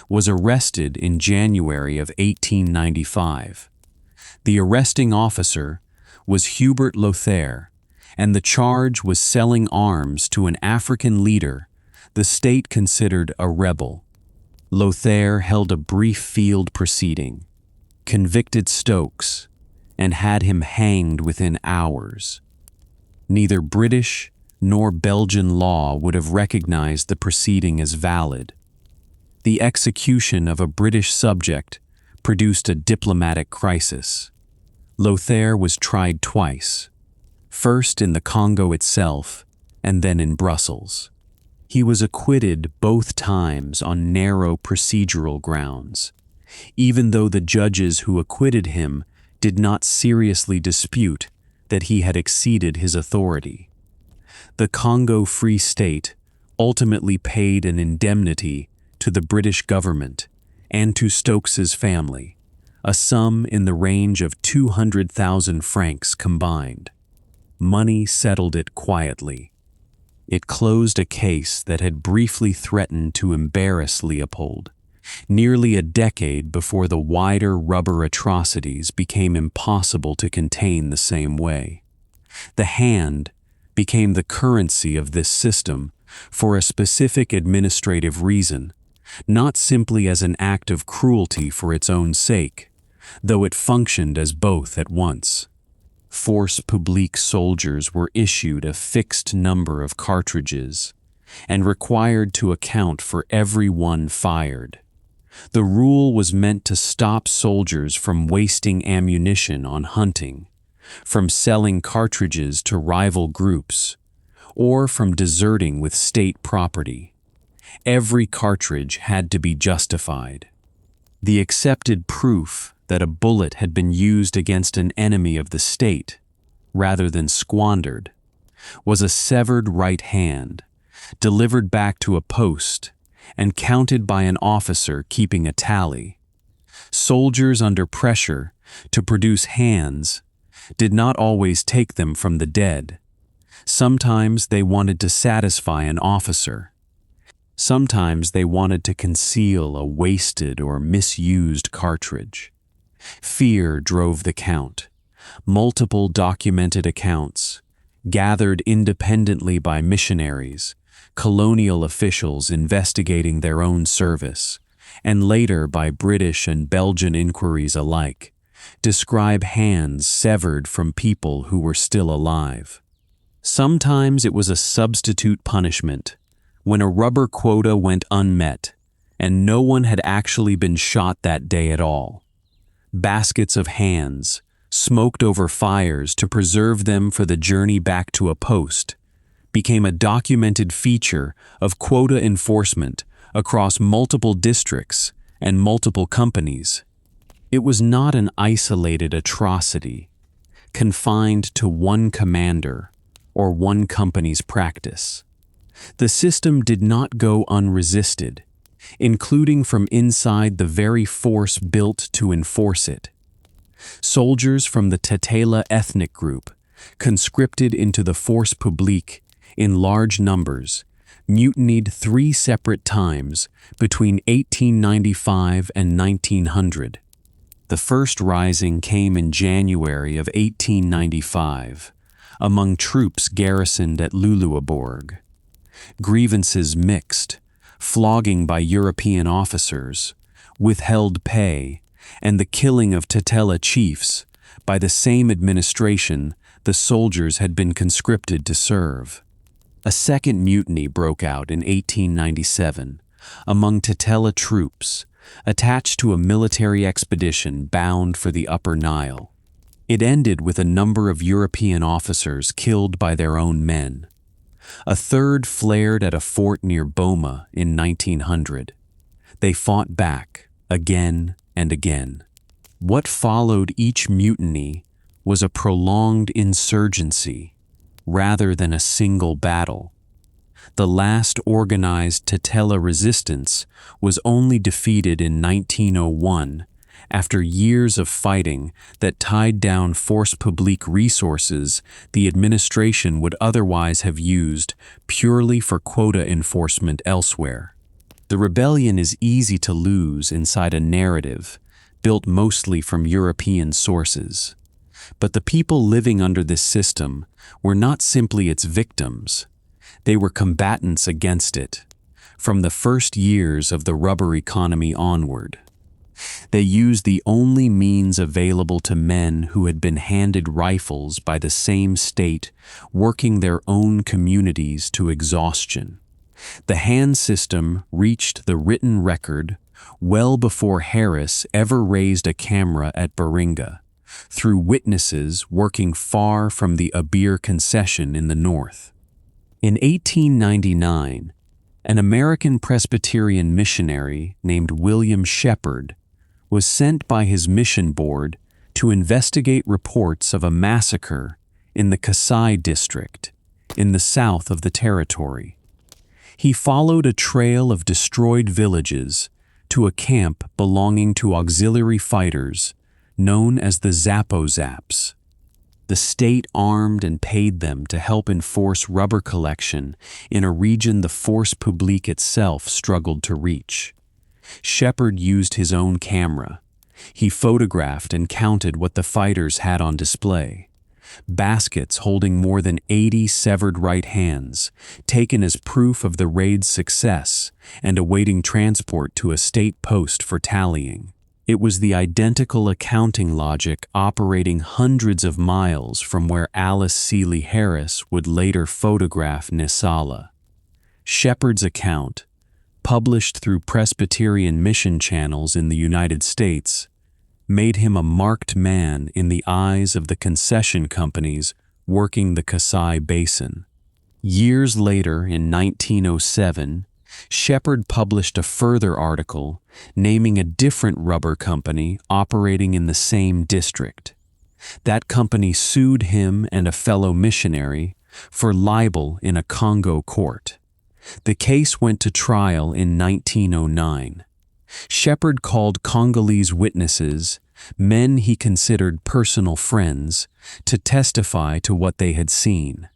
Speaker 1: was arrested in January of 1895. The arresting officer was Hubert Lothair, and the charge was selling arms to an African leader the state considered a rebel. Lothair held a brief field proceeding, convicted Stokes, and had him hanged within hours. Neither British nor Belgian law would have recognized the proceeding as valid. The execution of a British subject produced a diplomatic crisis. Lothaire was tried twice, first in the Congo itself and then in Brussels. He was acquitted both times on narrow procedural grounds, even though the judges who acquitted him did not seriously dispute that he had exceeded his authority. The Congo Free State ultimately paid an indemnity to the British government and to Stokes's family, a sum in the range of 200,000 francs combined. Money settled it quietly. It closed a case that had briefly threatened to embarrass Leopold, nearly a decade before the wider rubber atrocities became impossible to contain the same way. The hand became the currency of this system for a specific administrative reason, not simply as an act of cruelty for its own sake, though it functioned as both at once. Force Publique soldiers were issued a fixed number of cartridges and required to account for every one fired. The rule was meant to stop soldiers from wasting ammunition on hunting, from selling cartridges to rival groups, or from deserting with state property. Every cartridge had to be justified. The accepted proof that a bullet had been used against an enemy of the state, rather than squandered, was a severed right hand, delivered back to a post, and counted by an officer keeping a tally. Soldiers under pressure to produce hands did not always take them from the dead. Sometimes they wanted to satisfy an officer. Sometimes they wanted to conceal a wasted or misused cartridge. Fear drove the count. Multiple documented accounts, gathered independently by missionaries, colonial officials investigating their own service, and later by British and Belgian inquiries alike, describe hands severed from people who were still alive. Sometimes it was a substitute punishment, when a rubber quota went unmet, and no one had actually been shot that day at all. Baskets of hands, smoked over fires to preserve them for the journey back to a post, became a documented feature of quota enforcement across multiple districts and multiple companies. It was not an isolated atrocity, confined to one commander or one company's practice. The system did not go unresisted, including from inside the very force built to enforce it. Soldiers from the Tetela ethnic group, conscripted into the Force Publique in large numbers, mutinied 3 separate times between 1895 and 1900. The first rising came in January of 1895, among troops garrisoned at Luluabourg. Grievances mixed, flogging by European officers, withheld pay, and the killing of Tetela chiefs by the same administration the soldiers had been conscripted to serve. A second mutiny broke out in 1897 among Tetela troops attached to a military expedition bound for the Upper Nile. It ended with a number of European officers killed by their own men. A third flared at a fort near Boma in 1900. They fought back, again and again. What followed each mutiny was a prolonged insurgency, rather than a single battle. The last organized Tetela resistance was only defeated in 1901 after years of fighting that tied down Force Publique resources the administration would otherwise have used purely for quota enforcement elsewhere. The rebellion is easy to lose inside a narrative built mostly from European sources. But the people living under this system were not simply its victims. They were combatants against it, from the first years of the rubber economy onward. They used the only means available to men who had been handed rifles by the same state, working their own communities to exhaustion. The hand system reached the written record well before Harris ever raised a camera at Baringa, through witnesses working far from the Abir concession in the north. In 1899, an American Presbyterian missionary named William Sheppard was sent by his mission board to investigate reports of a massacre in the Kasai district, in the south of the territory. He followed a trail of destroyed villages to a camp belonging to auxiliary fighters known as the Zappo-Zaps. The state armed and paid them to help enforce rubber collection in a region the Force Publique itself struggled to reach. Sheppard used his own camera. He photographed and counted what the fighters had on display. Baskets holding more than 80 severed right hands, taken as proof of the raid's success and awaiting transport to a state post for tallying. It was the identical accounting logic operating hundreds of miles from where Alice Seeley Harris would later photograph Nisala. Sheppard's account, published through Presbyterian mission channels in the United States, made him a marked man in the eyes of the concession companies working the Kasai Basin. Years later, in 1907, Sheppard published a further article naming a different rubber company operating in the same district. That company sued him and a fellow missionary for libel in a Congo court. The case went to trial in 1909. Sheppard called Congolese witnesses, men he considered personal friends, to testify to what they had seen.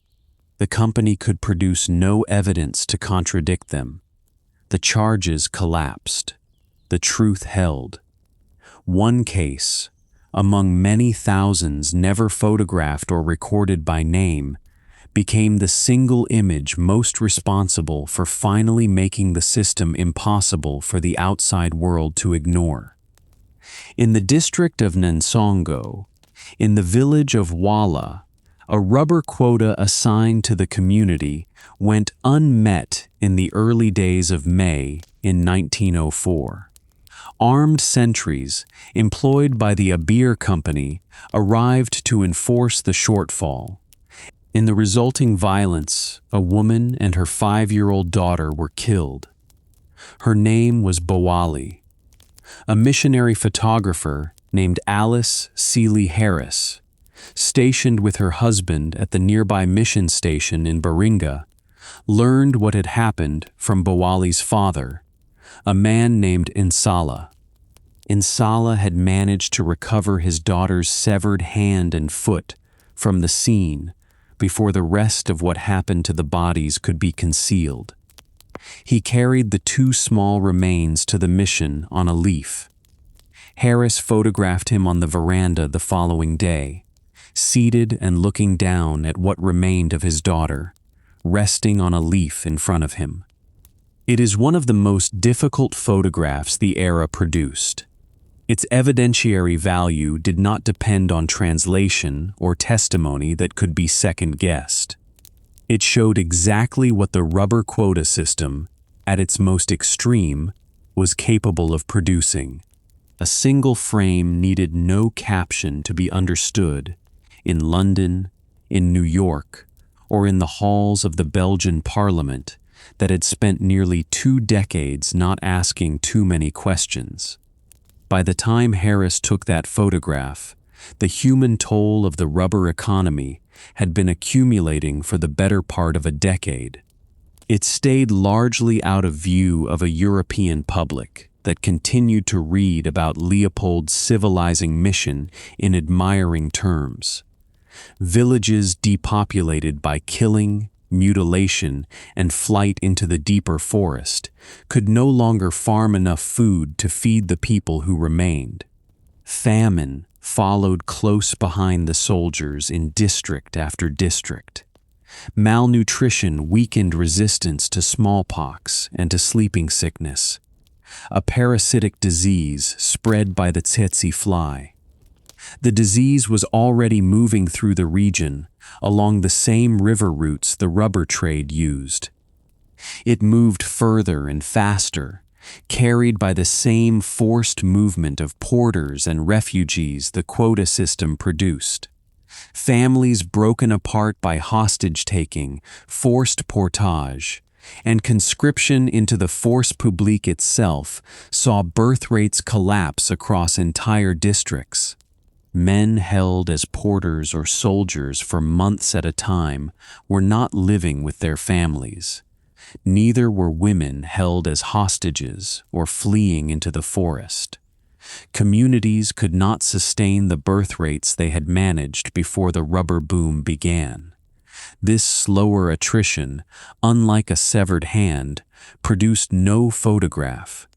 Speaker 1: The company could produce no evidence to contradict them. The charges collapsed. The truth held. One case, among many thousands never photographed or recorded by name, became the single image most responsible for finally making the system impossible for the outside world to ignore. In the district of Nansongo, in the village of Wala, a rubber quota assigned to the community went unmet in the early days of May in 1904. Armed sentries, employed by the Abir Company, arrived to enforce the shortfall. In the resulting violence, a woman and her 5-year-old daughter were killed. Her name was Bowali. A missionary photographer named Alice Seeley Harris, stationed with her husband at the nearby mission station in Baringa, learned what had happened from Bowali's father, a man named Insala. Insala had managed to recover his daughter's severed hand and foot from the scene before the rest of what happened to the bodies could be concealed. He carried the 2 small remains to the mission on a leaf. Harris photographed him on the veranda the following day, seated and looking down at what remained of his daughter, resting on a leaf in front of him. It is one of the most difficult photographs the era produced. Its evidentiary value did not depend on translation or testimony that could be second-guessed. It showed exactly what the rubber quota system, at its most extreme, was capable of producing. A single frame needed no caption to be understood in London, in New York, or in the halls of the Belgian Parliament that had spent nearly 2 decades not asking too many questions. By the time Harris took that photograph, the human toll of the rubber economy had been accumulating for the better part of a decade. It stayed largely out of view of a European public that continued to read about Leopold's civilizing mission in admiring terms. Villages depopulated by killing, mutilation, and flight into the deeper forest could no longer farm enough food to feed the people who remained. Famine followed close behind the soldiers in district after district. Malnutrition weakened resistance to smallpox and to sleeping sickness. A parasitic disease spread by the tsetse fly. The disease was already moving through the region along the same river routes the rubber trade used. It moved further and faster carried by the same forced movement of porters and refugees the quota system produced. Families broken apart by hostage-taking, forced portage, and conscription into the Force Publique itself saw birth rates collapse across entire districts. Men held as porters or soldiers for months at a time were not living with their families. Neither were women held as hostages or fleeing into the forest. Communities could not sustain the birth rates they had managed before the rubber boom began. This slower attrition, unlike a severed hand, produced no photograph.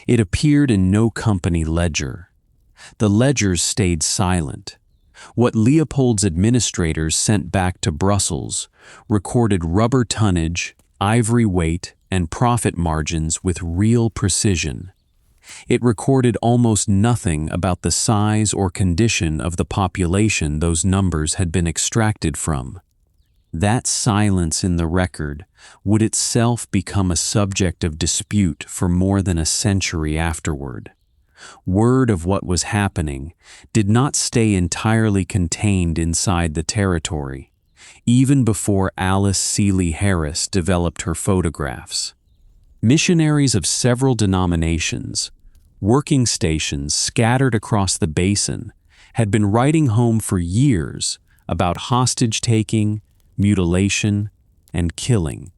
Speaker 1: It appeared in no company ledger. The ledgers stayed silent. What Leopold's administrators sent back to Brussels recorded rubber tonnage, ivory weight, and profit margins with real precision. It recorded almost nothing about the size or condition of the population those numbers had been extracted from. That silence in the record would itself become a subject of dispute for more than a century afterward. Word of what was happening did not stay entirely contained inside the territory, even before Alice Seeley Harris developed her photographs. Missionaries of several denominations, working stations scattered across the basin, had been writing home for years about hostage-taking, mutilation, and killing.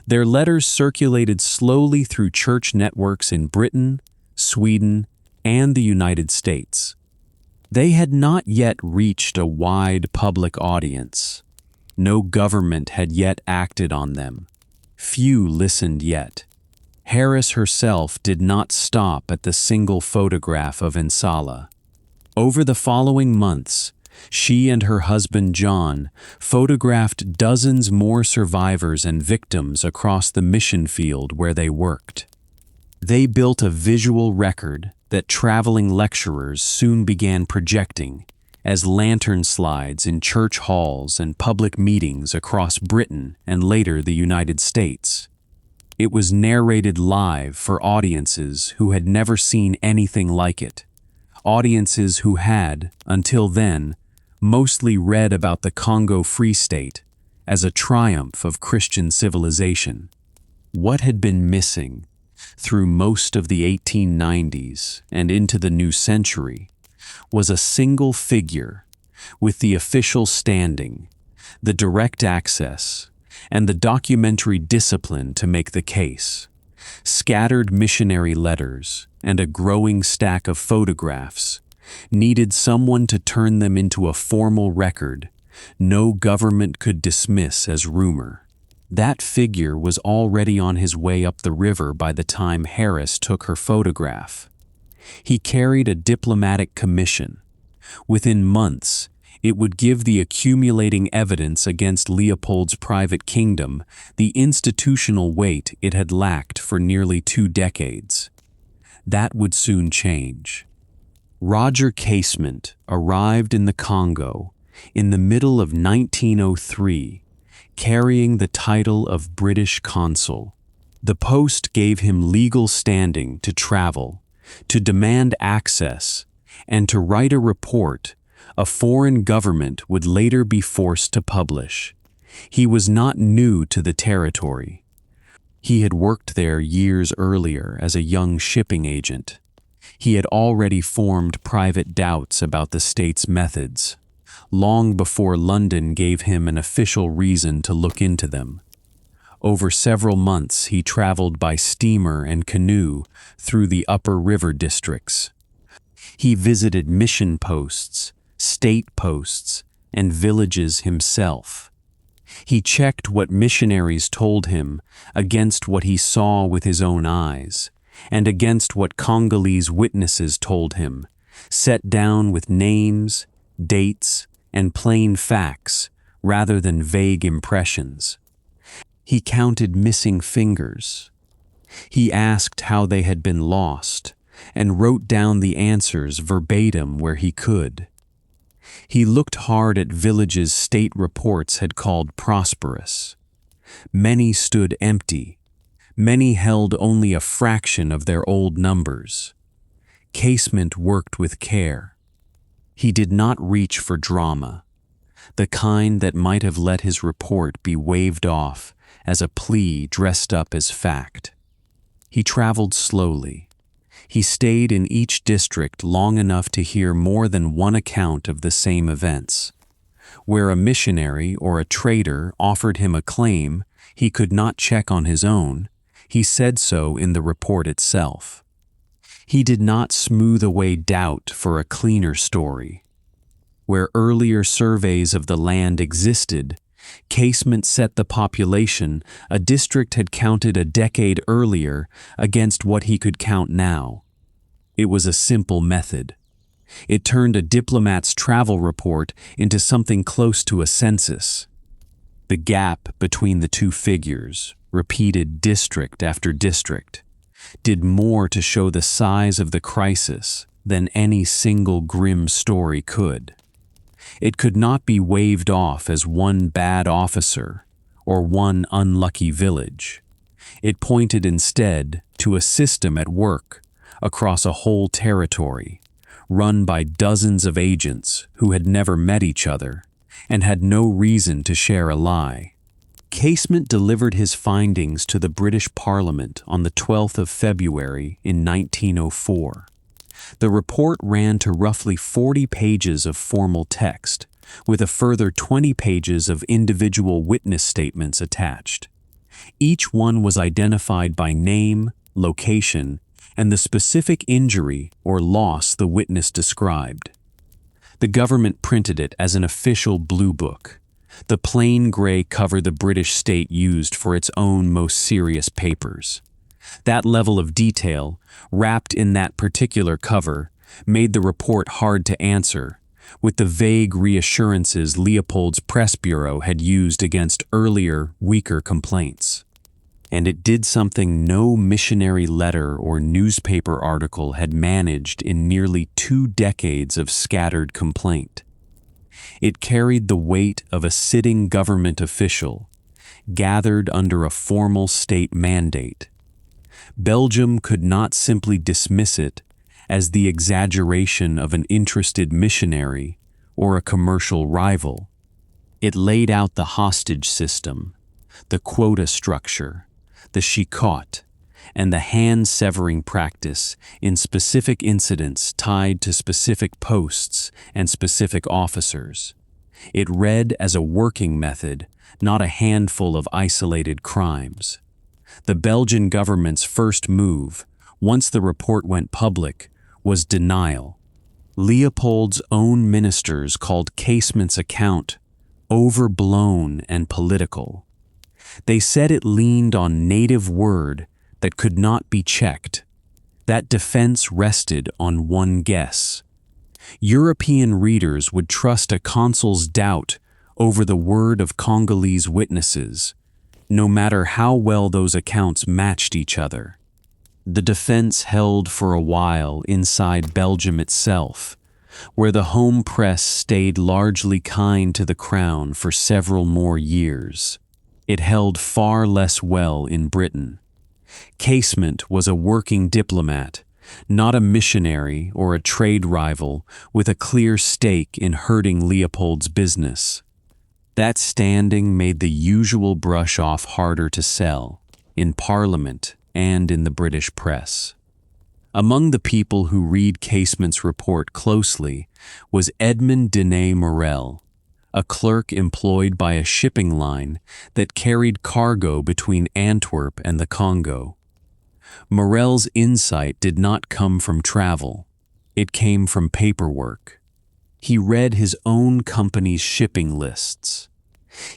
Speaker 1: Their letters circulated slowly through church networks in Britain, Sweden, and the United States. They had not yet reached a wide public audience. No government had yet acted on them. Few listened yet. Harris herself did not stop at the single photograph of Nsala. Over the following months, she and her husband John photographed dozens more survivors and victims across the mission field where they worked. They built a visual record that traveling lecturers soon began projecting as lantern slides in church halls and public meetings across Britain and later the United States. It was narrated live for audiences who had never seen anything like it, audiences who had, until then, mostly read about the Congo Free State as a triumph of Christian civilization. What had been missing through most of the 1890s and into the new century was a single figure with the official standing, the direct access, and the documentary discipline to make the case. Scattered missionary letters and a growing stack of photographs needed someone to turn them into a formal record no government could dismiss as rumor. That figure was already on his way up the river by the time Harris took her photograph. He carried a diplomatic commission. Within months, it would give the accumulating evidence against Leopold's private kingdom the institutional weight it had lacked for nearly 2 decades. That would soon change. Roger Casement arrived in the Congo in the middle of 1903, carrying the title of British consul. The post gave him legal standing to travel, to demand access, and to write a report a foreign government would later be forced to publish. He was not new to the territory. He had worked there years earlier as a young shipping agent. He had already formed private doubts about the state's methods, long before London gave him an official reason to look into them. Over several months he traveled by steamer and canoe through the upper river districts. He visited mission posts, state posts, and villages himself. He checked what missionaries told him against what he saw with his own eyes, and against what Congolese witnesses told him, set down with names, dates, and plain facts rather than vague impressions. He counted missing fingers. He asked how they had been lost and wrote down the answers verbatim where he could. He looked hard at villages state reports had called prosperous. Many stood empty. Many held only a fraction of their old numbers. Casement worked with care. He did not reach for drama, the kind that might have let his report be waved off as a plea dressed up as fact. He traveled slowly. He stayed in each district long enough to hear more than one account of the same events. Where a missionary or a trader offered him a claim he could not check on his own, he said so in the report itself. He did not smooth away doubt for a cleaner story. Where earlier surveys of the land existed, Casement set the population a district had counted a decade earlier against what he could count now. It was a simple method. It turned a diplomat's travel report into something close to a census. The gap between the two figures, repeated district after district, did more to show the size of the crisis than any single grim story could. It could not be waved off as one bad officer or one unlucky village. It pointed instead to a system at work across a whole territory, run by dozens of agents who had never met each other and had no reason to share a lie. Casement delivered his findings to the British Parliament on the 12th of February in 1904. The report ran to roughly 40 pages of formal text, with a further 20 pages of individual witness statements attached. Each one was identified by name, location, and the specific injury or loss the witness described. The government printed it as an official blue book, the plain gray cover the British state used for its own most serious papers. That level of detail, wrapped in that particular cover, made the report hard to answer, with the vague reassurances Leopold's press bureau had used against earlier, weaker complaints. And it did something no missionary letter or newspaper article had managed in nearly 2 decades of scattered complaint. It carried the weight of a sitting government official, gathered under a formal state mandate. Belgium could not simply dismiss it as the exaggeration of an interested missionary or a commercial rival. It laid out the hostage system, the quota structure, the chicotte, and the hand-severing practice in specific incidents tied to specific posts and specific officers. It read as a working method, not a handful of isolated crimes. The Belgian government's first move, once the report went public, was denial. Leopold's own ministers called Casement's account overblown and political. They said it leaned on native word that could not be checked. That defense rested on one guess. European readers would trust a consul's doubt over the word of Congolese witnesses, no matter how well those accounts matched each other. The defense held for a while inside Belgium itself, where the home press stayed largely kind to the crown for several more years. It held far less well in Britain. Casement was a working diplomat, not a missionary or a trade rival with a clear stake in hurting Leopold's business. That standing made the usual brush-off harder to sell, in Parliament and in the British press. Among the people who read Casement's report closely was Edmund Dene Morel, a clerk employed by a shipping line that carried cargo between Antwerp and the Congo. Morel's insight did not come from travel. It came from paperwork. He read his own company's shipping lists.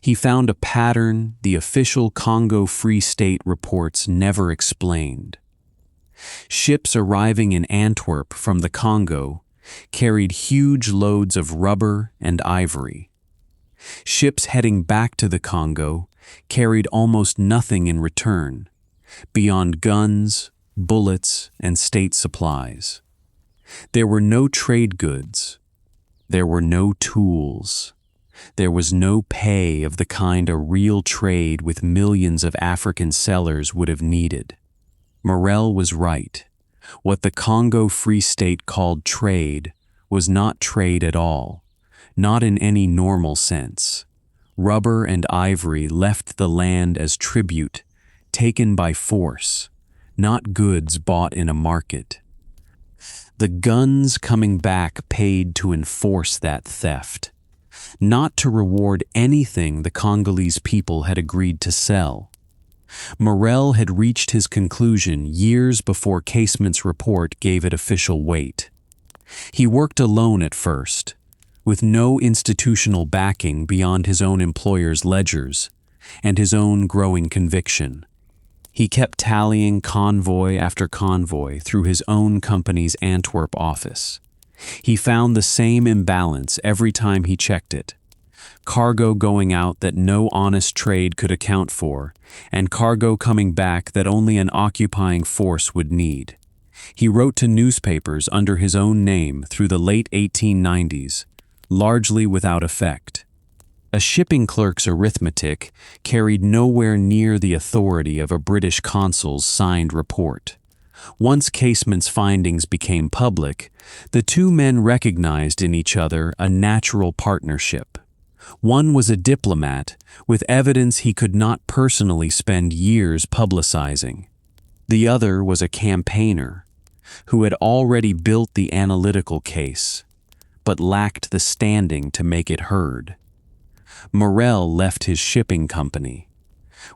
Speaker 1: He found a pattern the official Congo Free State reports never explained. Ships arriving in Antwerp from the Congo carried huge loads of rubber and ivory. Ships heading back to the Congo carried almost nothing in return, beyond guns, bullets, and state supplies. There were no trade goods. There were no tools. There was no pay of the kind a real trade with millions of African sellers would have needed. Morel was right. What the Congo Free State called trade was not trade at all, not in any normal sense. Rubber and ivory left the land as tribute, taken by force, not goods bought in a market. The guns coming back paid to enforce that theft, not to reward anything the Congolese people had agreed to sell. Morel had reached his conclusion years before Casement's report gave it official weight. He worked alone at first, with no institutional backing beyond his own employer's ledgers and his own growing conviction. He kept tallying convoy after convoy through his own company's Antwerp office. He found the same imbalance every time he checked it. Cargo going out that no honest trade could account for, and cargo coming back that only an occupying force would need. He wrote to newspapers under his own name through the late 1890s, largely without effect. A shipping clerk's arithmetic carried nowhere near the authority of a British consul's signed report. Once Casement's findings became public, the two men recognized in each other a natural partnership. One was a diplomat with evidence he could not personally spend years publicizing. The other was a campaigner who had already built the analytical case, but lacked the standing to make it heard. Morel left his shipping company.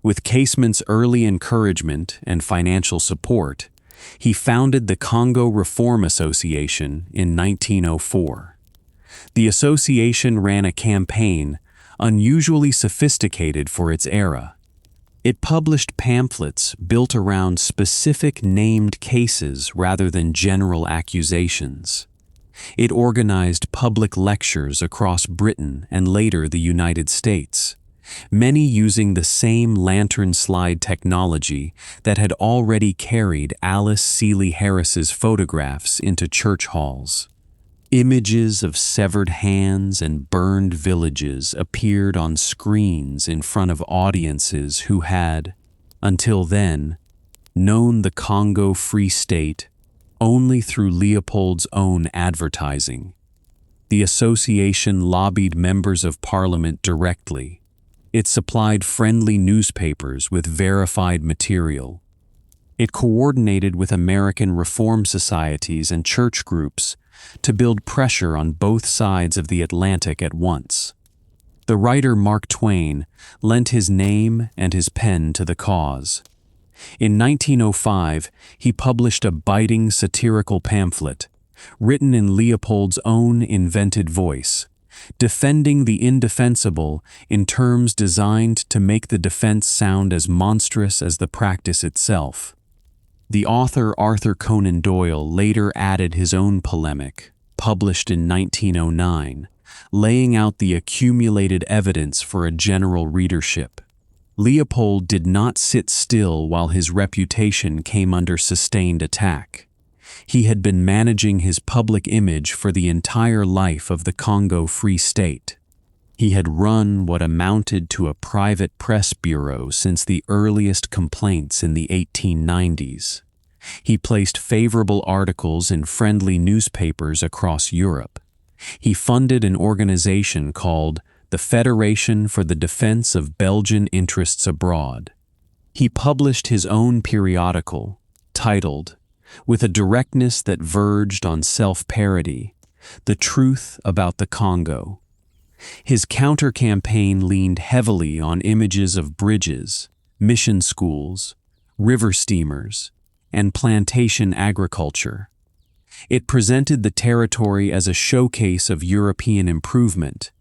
Speaker 1: With Casement's early encouragement and financial support, he founded the Congo Reform Association in 1904. The association ran a campaign unusually sophisticated for its era. It published pamphlets built around specific named cases rather than general accusations. It organized public lectures across Britain and later the United States, many using the same lantern slide technology that had already carried Alice Seeley Harris's photographs into church halls. Images of severed hands and burned villages appeared on screens in front of audiences who had, until then, known the Congo Free State only through Leopold's own advertising. The association lobbied members of parliament directly. It supplied friendly newspapers with verified material. It coordinated with American reform societies and church groups to build pressure on both sides of the Atlantic at once. The writer Mark Twain lent his name and his pen to the cause. In 1905, he published a biting satirical pamphlet, written in Leopold's own invented voice, defending the indefensible in terms designed to make the defense sound as monstrous as the practice itself. The author Arthur Conan Doyle later added his own polemic, published in 1909, laying out the accumulated evidence for a general readership. Leopold did not sit still while his reputation came under sustained attack. He had been managing his public image for the entire life of the Congo Free State. He had run what amounted to a private press bureau since the earliest complaints in the 1890s. He placed favorable articles in friendly newspapers across Europe. He funded an organization called the Federation for the Defense of Belgian Interests Abroad. He published his own periodical, titled, with a directness that verged on self-parody, The Truth About the Congo. His counter-campaign leaned heavily on images of bridges, mission schools, river steamers, and plantation agriculture. It presented the territory as a showcase of European improvement,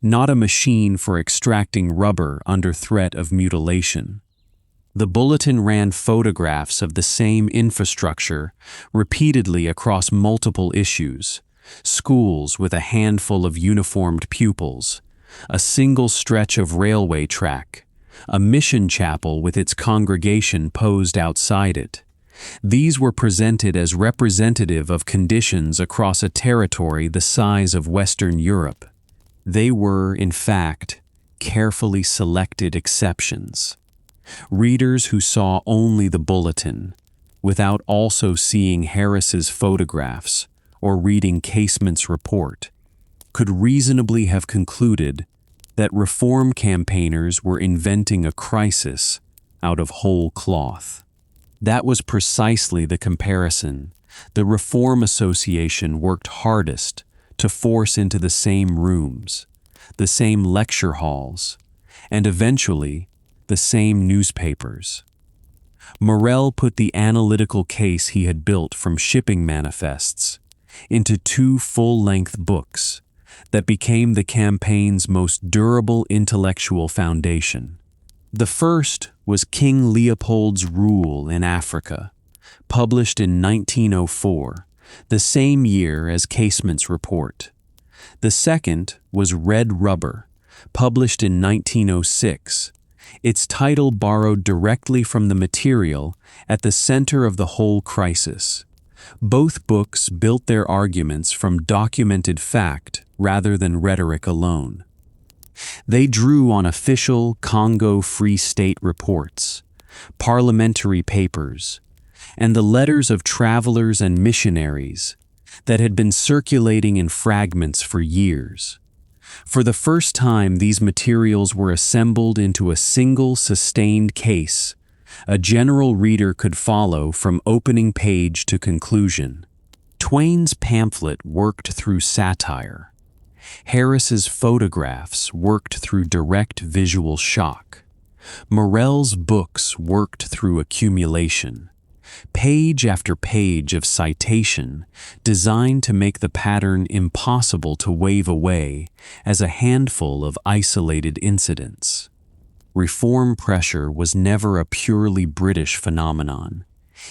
Speaker 1: not a machine for extracting rubber under threat of mutilation. The bulletin ran photographs of the same infrastructure repeatedly across multiple issues: schools with a handful of uniformed pupils, a single stretch of railway track, a mission chapel with its congregation posed outside it. These were presented as representative of conditions across a territory the size of Western Europe. They were, in fact, carefully selected exceptions. Readers who saw only the bulletin, without also seeing Harris's photographs or reading Casement's report, could reasonably have concluded that reform campaigners were inventing a crisis out of whole cloth. That was precisely the comparison the Reform Association worked hardest to force into the same rooms, the same lecture halls, and eventually the same newspapers. Morel put the analytical case he had built from shipping manifests into 2 full-length books that became the campaign's most durable intellectual foundation. The first was King Leopold's Rule in Africa, published in 1904, the same year as Casement's report. The second was Red Rubber, published in 1906, its title borrowed directly from the material at the center of the whole crisis. Both books built their arguments from documented fact rather than rhetoric alone. They drew on official Congo Free State reports, parliamentary papers, and the letters of travelers and missionaries that had been circulating in fragments for years. For the first time, these materials were assembled into a single sustained case a general reader could follow from opening page to conclusion. Twain's pamphlet worked through satire. Harris's photographs worked through direct visual shock. Morel's books worked through accumulation. Page after page of citation designed to make the pattern impossible to wave away as a handful of isolated incidents. Reform pressure was never a purely British phenomenon,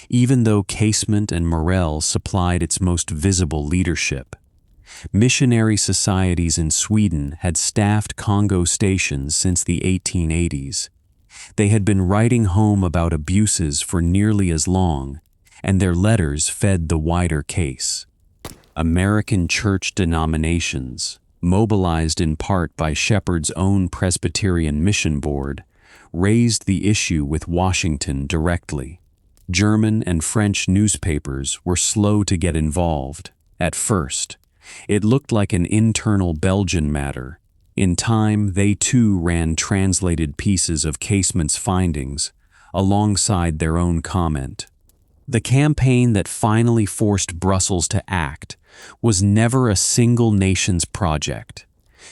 Speaker 1: even though Casement and Morel supplied its most visible leadership. Missionary societies in Sweden had staffed Congo stations since the 1880s. They had been writing home about abuses for nearly as long, and their letters fed the wider case. American church denominations, mobilized in part by Sheppard's own Presbyterian Mission Board, raised the issue with Washington directly. German and French newspapers were slow to get involved. At first, it looked like an internal Belgian matter. In time, they too ran translated pieces of Casement's findings, alongside their own comment. The campaign that finally forced Brussels to act was never a single nation's project.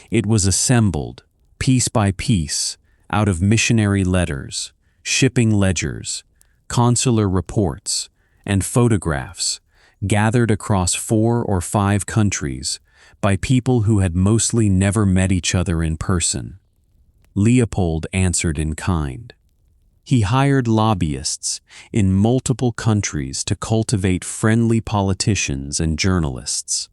Speaker 1: It was assembled, piece by piece, out of missionary letters, shipping ledgers, consular reports, and photographs, gathered across 4 or 5 countries by people who had mostly never met each other in person. Leopold answered in kind. He hired lobbyists in multiple countries to cultivate friendly politicians and journalists.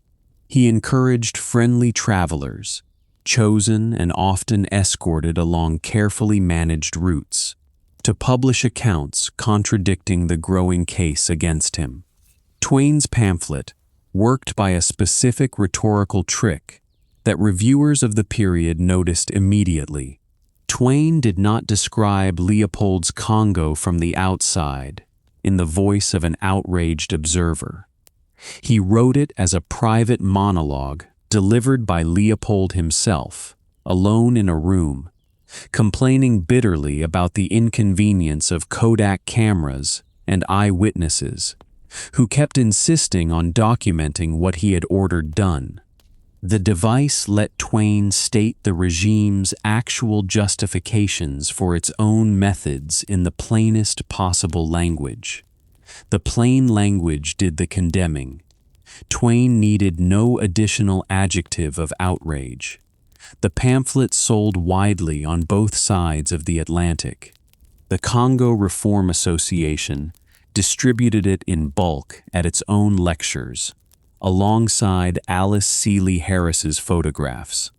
Speaker 1: He encouraged friendly travelers, chosen and often escorted along carefully managed routes, to publish accounts contradicting the growing case against him. Twain's pamphlet worked by a specific rhetorical trick that reviewers of the period noticed immediately. Twain did not describe Leopold's Congo from the outside in the voice of an outraged observer. He wrote it as a private monologue delivered by Leopold himself, alone in a room, complaining bitterly about the inconvenience of Kodak cameras and eyewitnesses, who kept insisting on documenting what he had ordered done. The device let Twain state the regime's actual justifications for its own methods in the plainest possible language. The plain language did the condemning. Twain needed no additional adjective of outrage. The pamphlet sold widely on both sides of the Atlantic. The Congo Reform Association distributed it in bulk at its own lectures, alongside Alice Seeley Harris's photographs.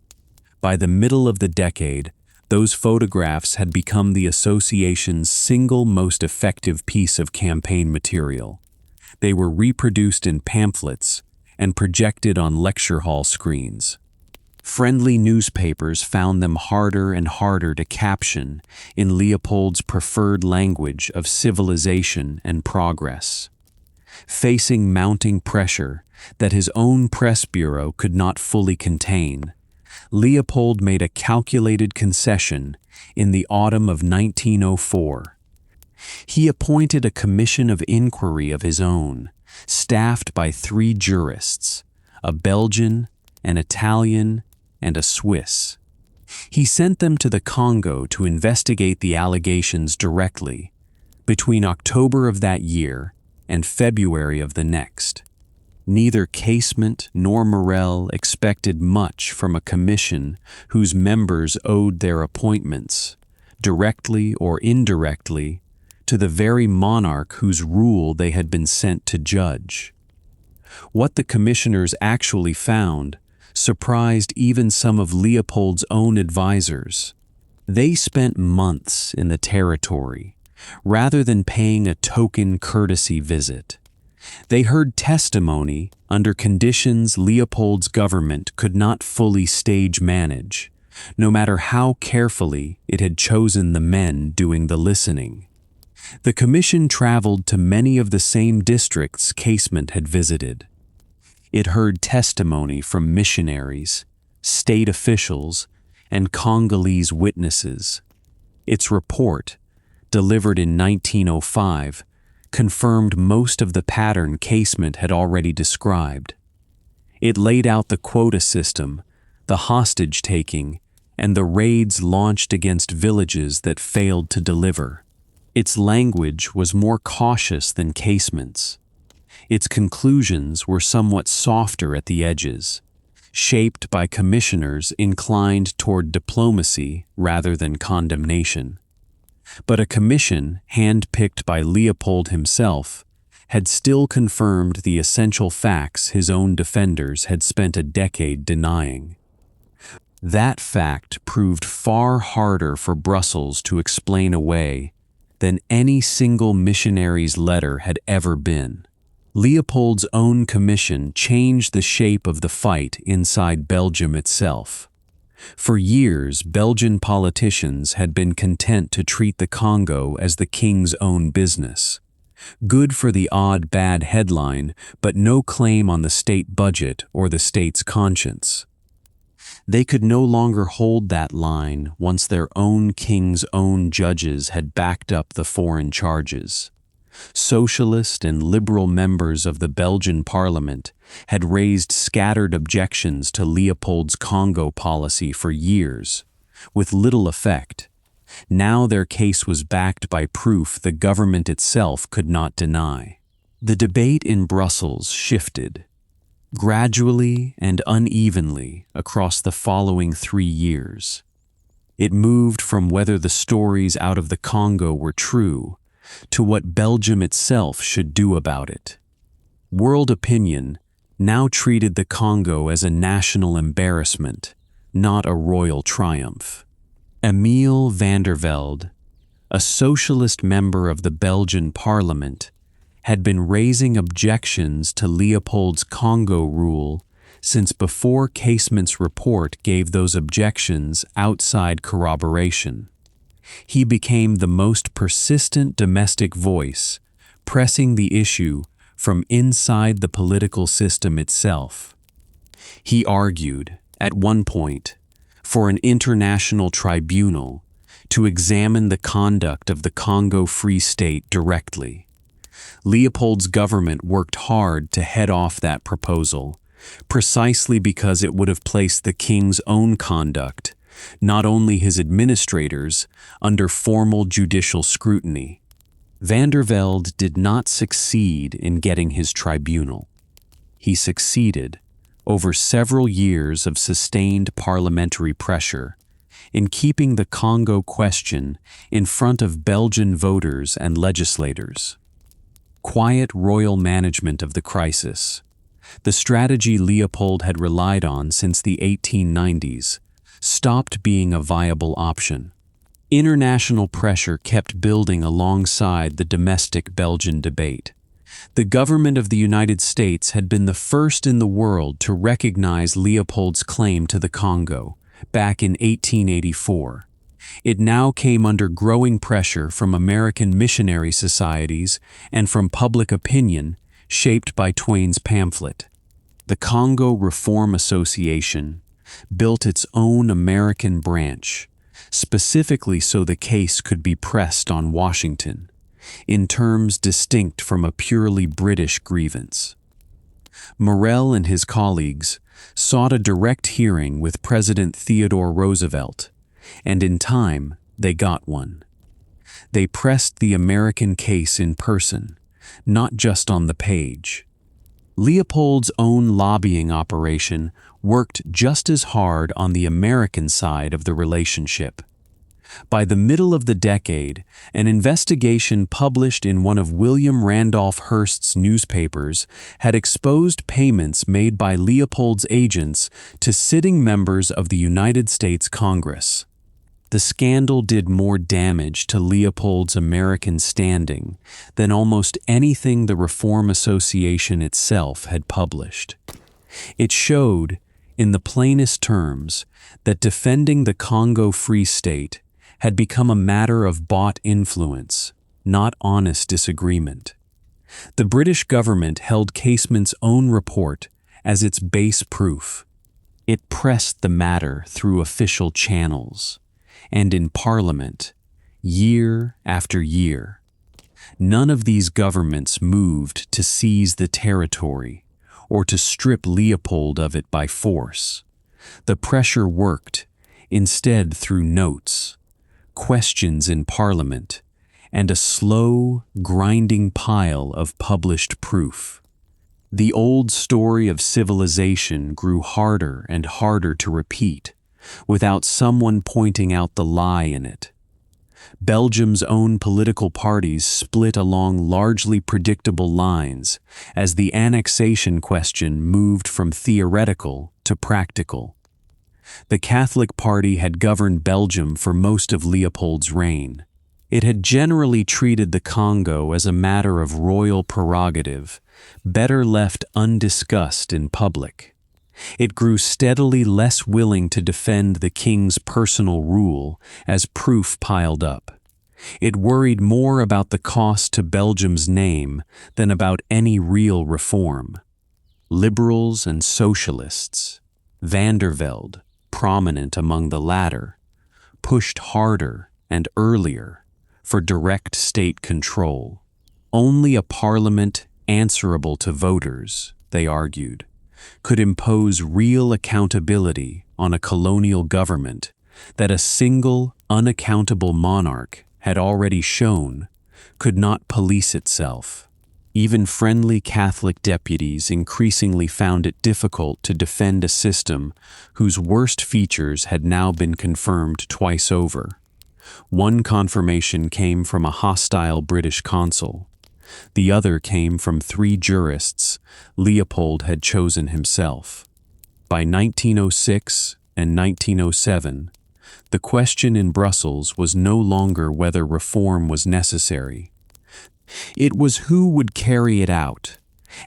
Speaker 1: By the middle of the decade, those photographs had become the association's single most effective piece of campaign material. They were reproduced in pamphlets and projected on lecture hall screens. Friendly newspapers found them harder and harder to caption in Leopold's preferred language of civilization and progress. Facing mounting pressure that his own press bureau could not fully contain, Leopold made a calculated concession in the autumn of 1904. He appointed a commission of inquiry of his own, staffed by 3 jurists, a Belgian, an Italian, and a Swiss. He sent them to the Congo to investigate the allegations directly, between October of that year and February of the next. Neither Casement nor Morel expected much from a commission whose members owed their appointments, directly or indirectly, to the very monarch whose rule they had been sent to judge. What the commissioners actually found surprised even some of Leopold's own advisors. They spent months in the territory, rather than paying a token courtesy visit. They heard testimony under conditions Leopold's government could not fully stage manage, no matter how carefully it had chosen the men doing the listening. The commission traveled to many of the same districts Casement had visited. It heard testimony from missionaries, state officials, and Congolese witnesses. Its report, delivered in 1905, confirmed most of the pattern Casement had already described. It laid out the quota system, the hostage-taking, and the raids launched against villages that failed to deliver. Its language was more cautious than Casement's. Its conclusions were somewhat softer at the edges, shaped by commissioners inclined toward diplomacy rather than condemnation. But a commission, hand-picked by Leopold himself, had still confirmed the essential facts his own defenders had spent a decade denying. That fact proved far harder for Brussels to explain away than any single missionary's letter had ever been. Leopold's own commission changed the shape of the fight inside Belgium itself. For years, Belgian politicians had been content to treat the Congo as the king's own business. Good for the odd bad headline, but no claim on the state budget or the state's conscience. They could no longer hold that line once their own king's own judges had backed up the foreign charges. Socialist and liberal members of the Belgian parliament had raised scattered objections to Leopold's Congo policy for years, with little effect. Now their case was backed by proof the government itself could not deny. The debate in Brussels shifted, gradually and unevenly, across the following 3 years. It moved from whether the stories out of the Congo were true to what Belgium itself should do about it. World opinion now treated the Congo as a national embarrassment, not a royal triumph. Emile van der Velde, a socialist member of the Belgian parliament, had been raising objections to Leopold's Congo rule since before Casement's report gave those objections outside corroboration. He became the most persistent domestic voice, pressing the issue from inside the political system itself. He argued, at one point, for an international tribunal to examine the conduct of the Congo Free State directly. Leopold's government worked hard to head off that proposal, precisely because it would have placed the king's own conduct, not only his administrators, under formal judicial scrutiny. Van der Velde did not succeed in getting his tribunal. He succeeded, over several years of sustained parliamentary pressure, in keeping the Congo question in front of Belgian voters and legislators. Quiet royal management of the crisis, the strategy Leopold had relied on since the 1890s, stopped being a viable option. International pressure kept building alongside the domestic Belgian debate. The government of the United States had been the first in the world to recognize Leopold's claim to the Congo, back in 1884. It now came under growing pressure from American missionary societies and from public opinion, shaped by Twain's pamphlet. The Congo Reform Association built its own American branch, specifically so the case could be pressed on Washington, in terms distinct from a purely British grievance. Morel and his colleagues sought a direct hearing with President Theodore Roosevelt, and in time they got one. They pressed the American case in person, not just on the page. Leopold's own lobbying operation worked just as hard on the American side of the relationship. By the middle of the decade, an investigation published in one of William Randolph Hearst's newspapers had exposed payments made by Leopold's agents to sitting members of the United States Congress. The scandal did more damage to Leopold's American standing than almost anything the Reform Association itself had published. It showed, in the plainest terms, that defending the Congo Free State had become a matter of bought influence, not honest disagreement. The British government held Casement's own report as its base proof. It pressed the matter through official channels and in Parliament, year after year. None of these governments moved to seize the territory or to strip Leopold of it by force. The pressure worked, instead, through notes, questions in Parliament, and a slow, grinding pile of published proof. The old story of civilization grew harder and harder to repeat, without someone pointing out the lie in it. Belgium's own political parties split along largely predictable lines as the annexation question moved from theoretical to practical. The Catholic Party had governed Belgium for most of Leopold's reign. It had generally treated the Congo as a matter of royal prerogative, better left undiscussed in public. It grew steadily less willing to defend the king's personal rule as proof piled up. It worried more about the cost to Belgium's name than about any real reform. Liberals and socialists, Vandervelde, prominent among the latter, pushed harder and earlier for direct state control. Only a parliament answerable to voters, they argued, could impose real accountability on a colonial government that a single, unaccountable monarch had already shown could not police itself. Even friendly Catholic deputies increasingly found it difficult to defend a system whose worst features had now been confirmed twice over. One confirmation came from a hostile British consul. The other came from 3 jurists Leopold had chosen himself. By 1906 and 1907, the question in Brussels was no longer whether reform was necessary. It was who would carry it out,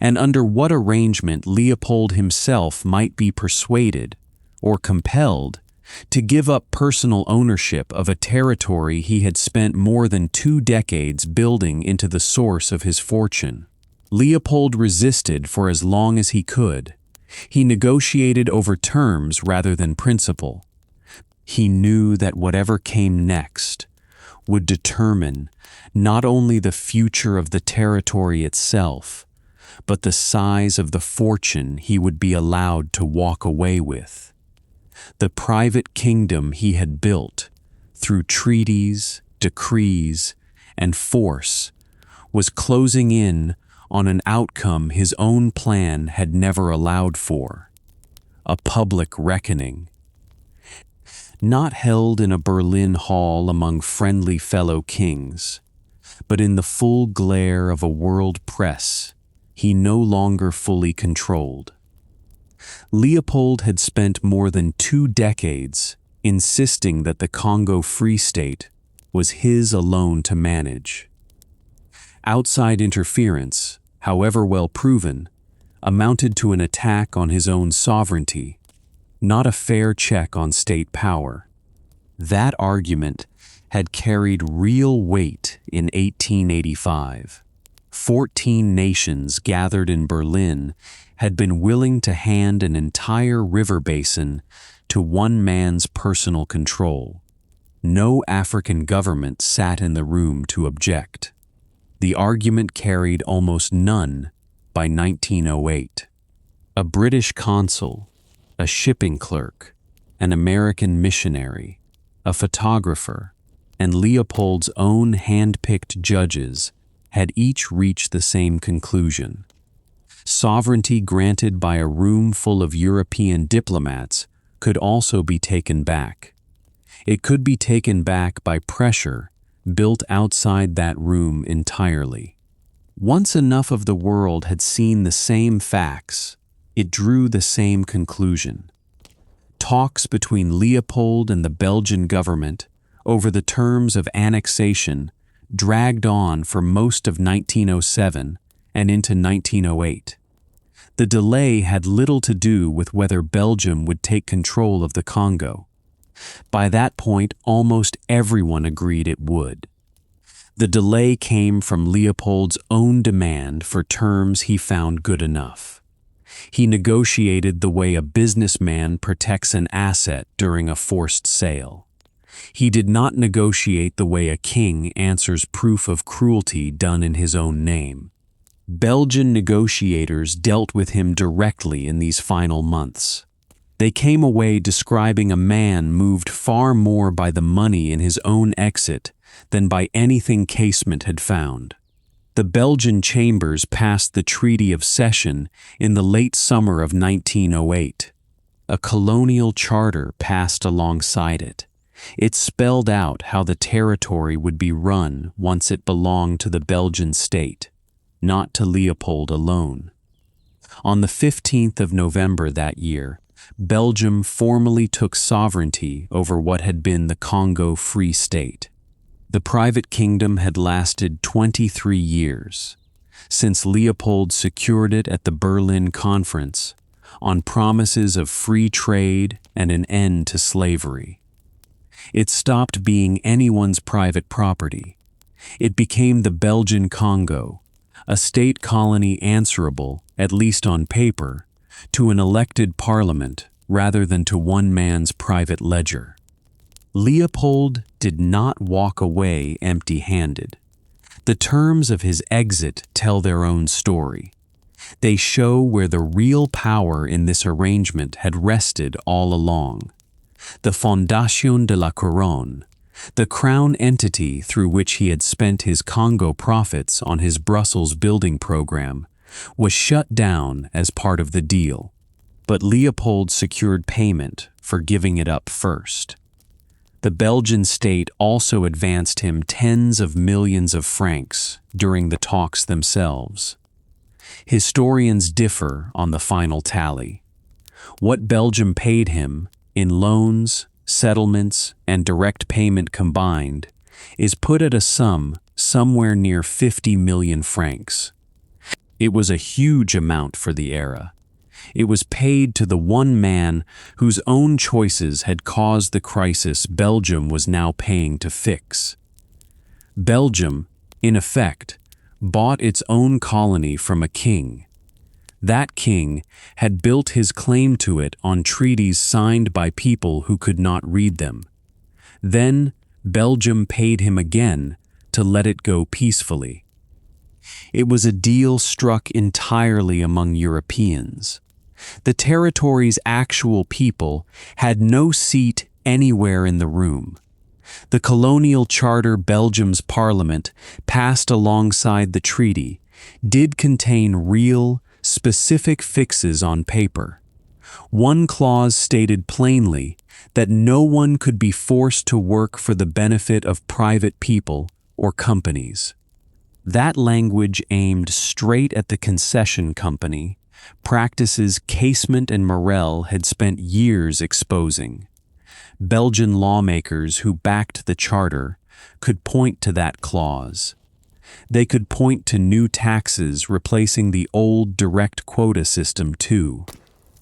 Speaker 1: and under what arrangement Leopold himself might be persuaded, or compelled, to give up personal ownership of a territory he had spent more than 2 decades building into the source of his fortune. Leopold resisted for as long as he could. He negotiated over terms rather than principle. He knew that whatever came next would determine not only the future of the territory itself, but the size of the fortune he would be allowed to walk away with. The private kingdom he had built, through treaties, decrees, and force, was closing in on an outcome his own plan had never allowed for: a public reckoning. Not held in a Berlin hall among friendly fellow kings, but in the full glare of a world press he no longer fully controlled. Leopold had spent more than 2 decades insisting that the Congo Free State was his alone to manage. Outside interference, however well proven, amounted to an attack on his own sovereignty, not a fair check on state power. That argument had carried real weight in 1885. 14 nations gathered in Berlin had been willing to hand an entire river basin to one man's personal control. No African government sat in the room to object. The argument carried almost none by 1908. A British consul, a shipping clerk, an American missionary, a photographer, and Leopold's own hand-picked judges had each reached the same conclusion. Sovereignty granted by a room full of European diplomats could also be taken back. It could be taken back by pressure built outside that room entirely. Once enough of the world had seen the same facts, it drew the same conclusion. Talks between Leopold and the Belgian government over the terms of annexation dragged on for most of 1907 and into 1908. The delay had little to do with whether Belgium would take control of the Congo. By that point, almost everyone agreed it would. The delay came from Leopold's own demand for terms he found good enough. He negotiated the way a businessman protects an asset during a forced sale. He did not negotiate the way a king answers proof of cruelty done in his own name. Belgian negotiators dealt with him directly in these final months. They came away describing a man moved far more by the money in his own exit than by anything Casement had found. The Belgian chambers passed the Treaty of Cession in the late summer of 1908. A colonial charter passed alongside it. It spelled out how the territory would be run once it belonged to the Belgian state, not to Leopold alone. On the 15th of November that year, Belgium formally took sovereignty over what had been the Congo Free State. The private kingdom had lasted 23 years, since Leopold secured it at the Berlin Conference, on promises of free trade and an end to slavery. It stopped being anyone's private property. It became the Belgian Congo, a state colony answerable, at least on paper, to an elected parliament rather than to one man's private ledger. Leopold did not walk away empty-handed. The terms of his exit tell their own story. They show where the real power in this arrangement had rested all along. The Fondation de la Couronne, the crown entity through which he had spent his Congo profits on his Brussels building program, was shut down as part of the deal, but Leopold secured payment for giving it up first. The Belgian state also advanced him tens of millions of francs during the talks themselves. Historians differ on the final tally. What Belgium paid him, in loans, settlements, and direct payment combined, is put at a sum somewhere near 50 million francs. It was a huge amount for the era. It was paid to the one man whose own choices had caused the crisis Belgium was now paying to fix. Belgium, in effect, bought its own colony from a king. That king had built his claim to it on treaties signed by people who could not read them. Then Belgium paid him again to let it go peacefully. It was a deal struck entirely among Europeans. The territory's actual people had no seat anywhere in the room. The colonial charter Belgium's parliament passed alongside the treaty did contain real, specific fixes on paper. One clause stated plainly that no one could be forced to work for the benefit of private people or companies. That language aimed straight at the concession company, practices Casement and Morel had spent years exposing. Belgian lawmakers who backed the charter could point to that clause. They could point to new taxes replacing the old direct quota system too.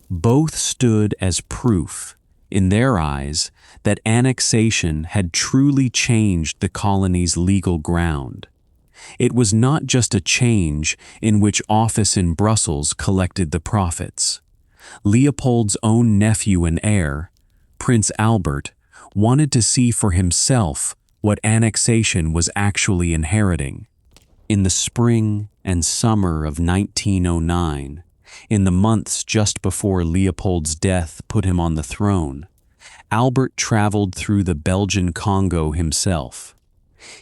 Speaker 1: Both stood as proof, in their eyes, that annexation had truly changed the colony's legal ground. It was not just a change in which office in Brussels collected the profits. Leopold's own nephew and heir, Prince Albert, wanted to see for himself what annexation was actually inheriting. In the spring and summer of 1909, in the months just before Leopold's death put him on the throne, Albert traveled through the Belgian Congo himself.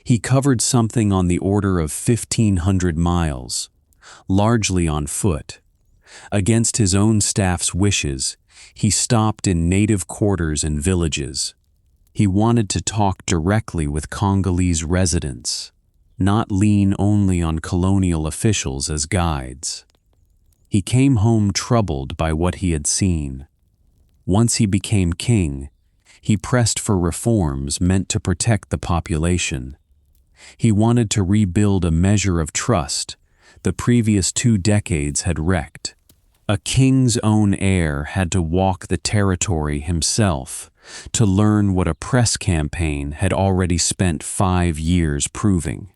Speaker 1: He covered something on the order of 1,500 miles, largely on foot. Against his own staff's wishes, he stopped in native quarters and villages. He wanted to talk directly with Congolese residents, not lean only on colonial officials as guides. He came home troubled by what he had seen. Once he became king, he pressed for reforms meant to protect the population. He wanted to rebuild a measure of trust the previous 2 decades had wrecked. A king's own heir had to walk the territory himself to learn what a press campaign had already spent 5 years proving.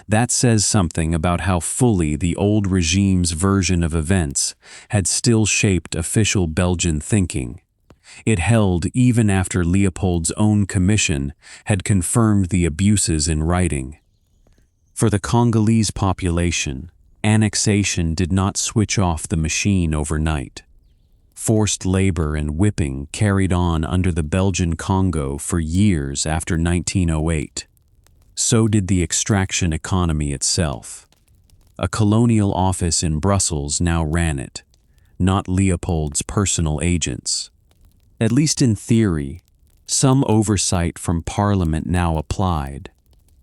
Speaker 1: That says something about how fully the old regime's version of events had still shaped official Belgian thinking. It held even after Leopold's own commission had confirmed the abuses in writing. For the Congolese population, annexation did not switch off the machine overnight. Forced labor and whipping carried on under the Belgian Congo for years after 1908. So did the extraction economy itself. A colonial office in Brussels now ran it, not Leopold's personal agents. At least in theory, some oversight from Parliament now applied,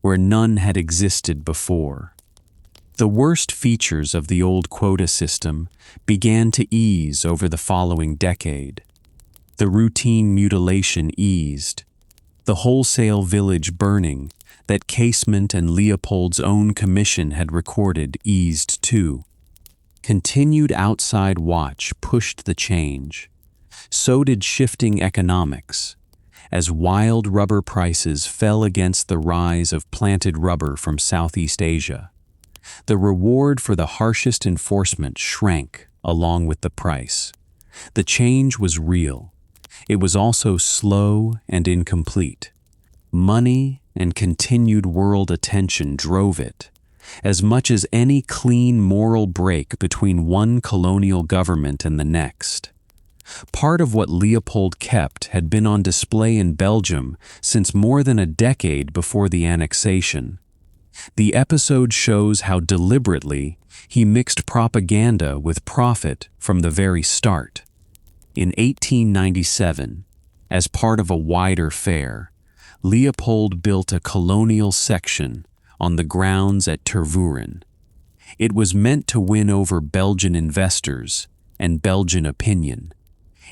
Speaker 1: where none had existed before. The worst features of the old quota system began to ease over the following decade. The routine mutilation eased. The wholesale village burning that Casement and Leopold's own commission had recorded eased too. Continued outside watch pushed the change. So did shifting economics, as wild rubber prices fell against the rise of planted rubber from Southeast Asia. The reward for the harshest enforcement shrank along with the price. The change was real. It was also slow and incomplete. Money and continued world attention drove it, as much as any clean moral break between one colonial government and the next. Part of what Leopold kept had been on display in Belgium since more than a decade before the annexation. The episode shows how deliberately he mixed propaganda with profit from the very start. In 1897, as part of a wider fair, Leopold built a colonial section on the grounds at Tervuren. It was meant to win over Belgian investors and Belgian opinion.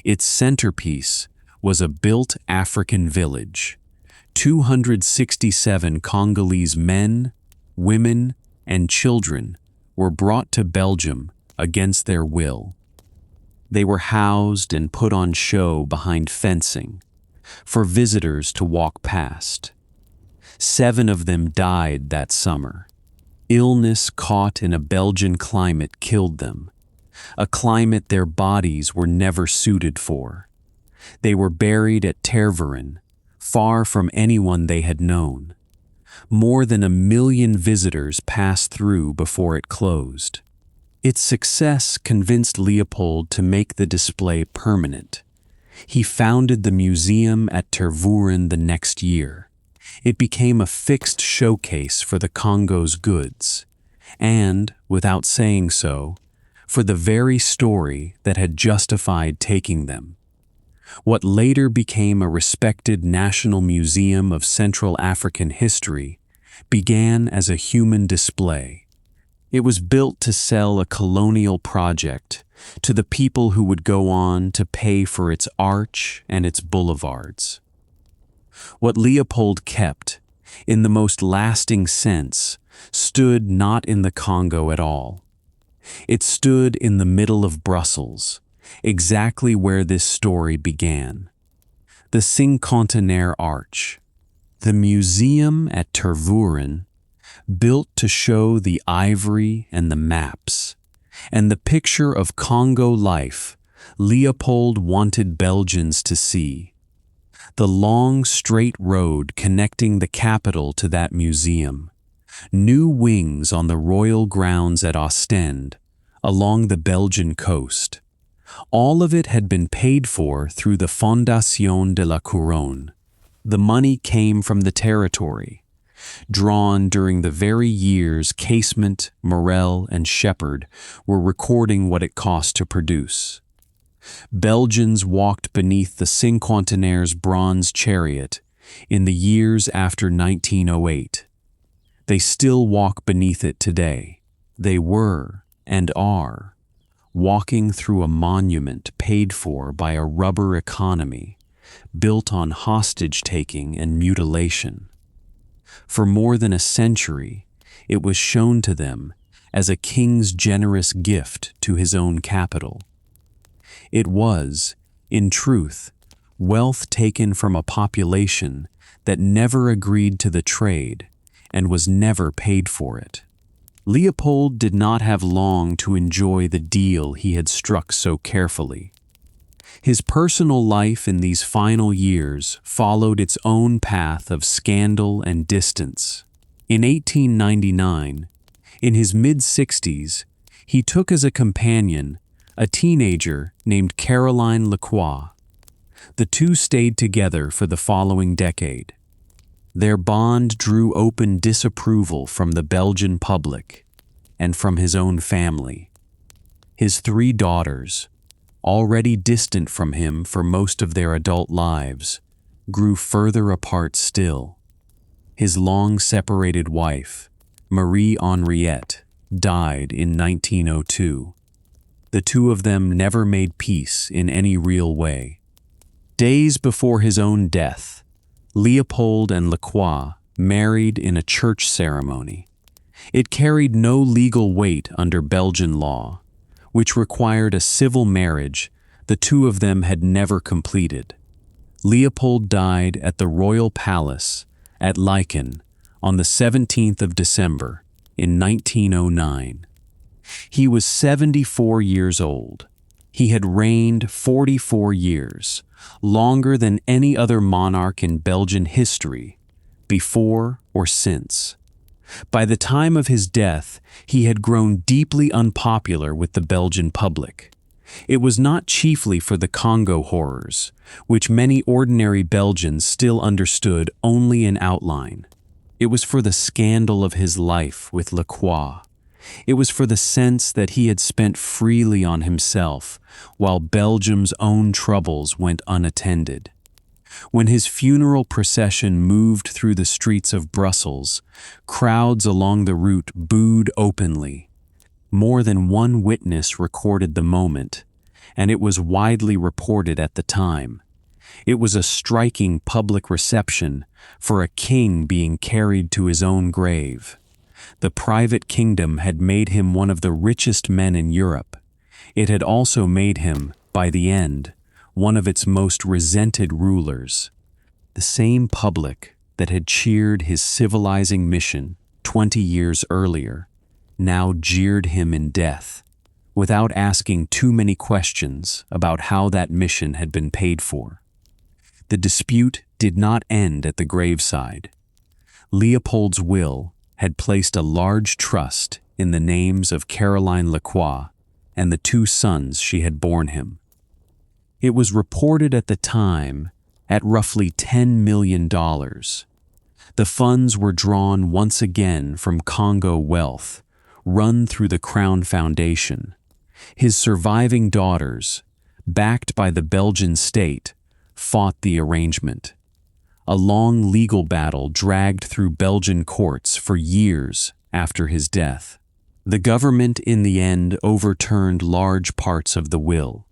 Speaker 1: Its centerpiece was a built African village. 267 Congolese men, women, and children were brought to Belgium against their will. They were housed and put on show behind fencing for visitors to walk past. 7 of them died that summer. Illness caught in a Belgian climate killed them, a climate their bodies were never suited for. They were buried at Tervuren, far from anyone they had known. More than 1 million visitors passed through before it closed. Its success convinced Leopold to make the display permanent. He founded the museum at Tervuren the next year. It became a fixed showcase for the Congo's goods, and, without saying so, for the very story that had justified taking them. What later became a respected national museum of Central African history began as a human display. It was built to sell a colonial project to the people who would go on to pay for its arch and its boulevards. What Leopold kept, in the most lasting sense, stood not in the Congo at all. It stood in the middle of Brussels, exactly where this story began. The Cinquantenaire Arch, the museum at Tervuren, built to show the ivory and the maps, and the picture of Congo life Leopold wanted Belgians to see. The long, straight road connecting the capital to that museum, new wings on the royal grounds at Ostend, along the Belgian coast. All of it had been paid for through the Fondation de la Couronne. The money came from the territory, drawn during the very years Casement, Morel, and Sheppard were recording what it cost to produce. Belgians walked beneath the Cinquantaine's bronze chariot in the years after 1908. They still walk beneath it today. They were, and are, walking through a monument paid for by a rubber economy, built on hostage-taking and mutilation. For more than a century, it was shown to them as a king's generous gift to his own capital. It was, in truth, wealth taken from a population that never agreed to the trade and was never paid for it. Leopold did not have long to enjoy the deal he had struck so carefully. His personal life in these final years followed its own path of scandal and distance. In 1899, in his mid-60s, he took as a companion a teenager named Caroline Lacroix. The two stayed together for the following decade. Their bond drew open disapproval from the Belgian public and from his own family. His 3 daughters, already distant from him for most of their adult lives, grew further apart still. His long-separated wife, Marie Henriette, died in 1902. The two of them never made peace in any real way. Days before his own death, Leopold and Lacroix married in a church ceremony. It carried no legal weight under Belgian law, which required a civil marriage the two of them had never completed. Leopold died at the royal palace at Laeken on the 17th of December in 1909. He was 74 years old. He had reigned 44 years, longer than any other monarch in Belgian history, before or since. By the time of his death, he had grown deeply unpopular with the Belgian public. It was not chiefly for the Congo horrors, which many ordinary Belgians still understood only in outline. It was for the scandal of his life with Lacroix. It was for the sense that he had spent freely on himself, while Belgium's own troubles went unattended. When his funeral procession moved through the streets of Brussels, crowds along the route booed openly. More than one witness recorded the moment, and it was widely reported at the time. It was a striking public reception for a king being carried to his own grave. The private kingdom had made him one of the richest men in Europe. It had also made him, by the end, one of its most resented rulers. The same public that had cheered his civilizing mission 20 years earlier now jeered him in death, without asking too many questions about how that mission had been paid for. The dispute did not end at the graveside. Leopold's will had placed a large trust in the names of Caroline Lacroix and the 2 sons she had borne him. It was reported at the time at roughly $10 million. The funds were drawn once again from Congo wealth, run through the Crown Foundation. His surviving daughters, backed by the Belgian state, fought the arrangement. A long legal battle dragged through Belgian courts for years after his death. The government in the end overturned large parts of the will.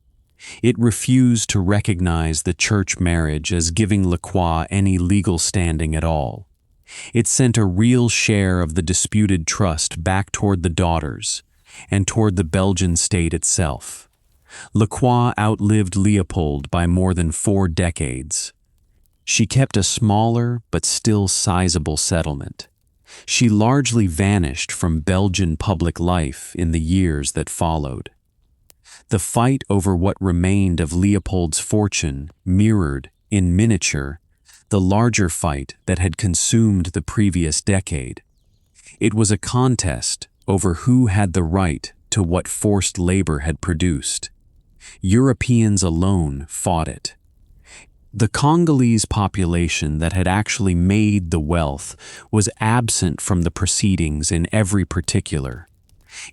Speaker 1: It refused to recognize the church marriage as giving Lacroix any legal standing at all. It sent a real share of the disputed trust back toward the daughters and toward the Belgian state itself. Lacroix outlived Leopold by more than 4 decades. She kept a smaller but still sizable settlement. She largely vanished from Belgian public life in the years that followed. The fight over what remained of Leopold's fortune mirrored, in miniature, the larger fight that had consumed the previous decade. It was a contest over who had the right to what forced labor had produced. Europeans alone fought it. The Congolese population that had actually made the wealth was absent from the proceedings in every particular.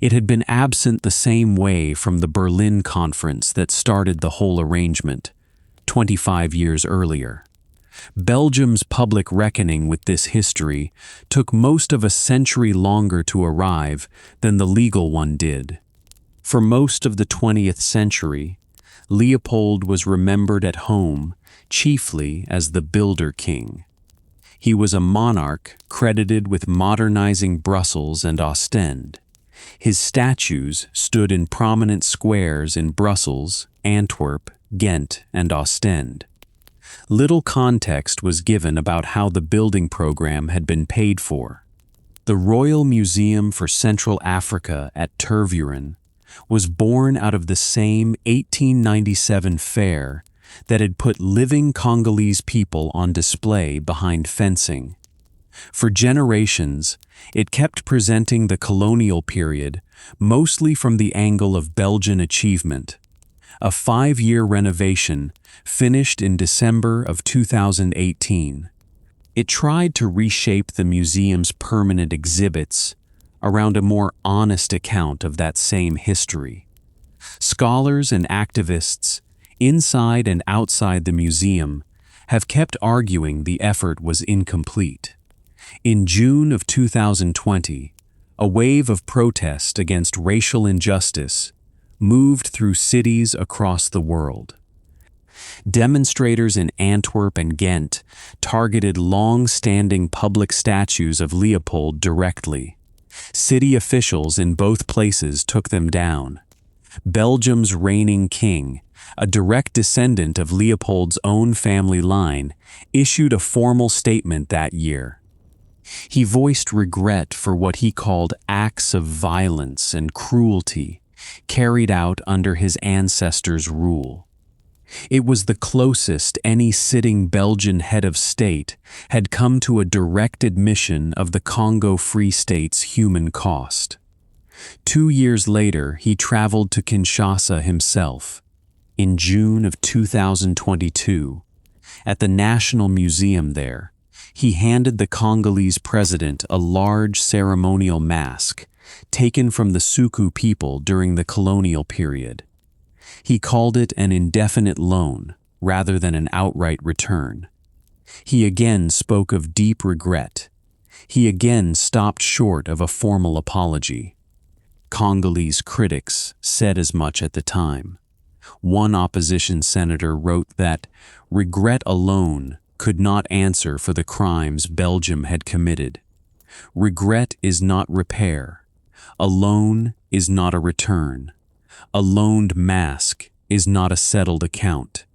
Speaker 1: It had been absent the same way from the Berlin Conference that started the whole arrangement, 25 years earlier. Belgium's public reckoning with this history took most of a century longer to arrive than the legal one did. For most of the 20th century, Leopold was remembered at home chiefly as the Builder King. He was a monarch credited with modernizing Brussels and Ostend. His statues stood in prominent squares in Brussels, Antwerp, Ghent, and Ostend. Little context was given about how the building program had been paid for. The Royal Museum for Central Africa at Tervuren was born out of the same 1897 fair that had put living Congolese people on display behind fencing. For generations, it kept presenting the colonial period mostly from the angle of Belgian achievement. A 5-year renovation finished in December of 2018. It tried to reshape the museum's permanent exhibits around a more honest account of that same history. Scholars and activists, inside and outside the museum, have kept arguing the effort was incomplete. In June of 2020, a wave of protest against racial injustice moved through cities across the world. Demonstrators in Antwerp and Ghent targeted long-standing public statues of Leopold directly. City officials in both places took them down. Belgium's reigning king, a direct descendant of Leopold's own family line, issued a formal statement that year. He voiced regret for what he called acts of violence and cruelty carried out under his ancestors' rule. It was the closest any sitting Belgian head of state had come to a direct admission of the Congo Free State's human cost. 2 years later, he traveled to Kinshasa himself. In June of 2022, at the National Museum there, he handed the Congolese president a large ceremonial mask taken from the Suku people during the colonial period. He called it an indefinite loan rather than an outright return. He again spoke of deep regret. He again stopped short of a formal apology. Congolese critics said as much at the time. One opposition senator wrote that regret alone could not answer for the crimes Belgium had committed. Regret is not repair. A loan is not a return. A loaned mask is not a settled account.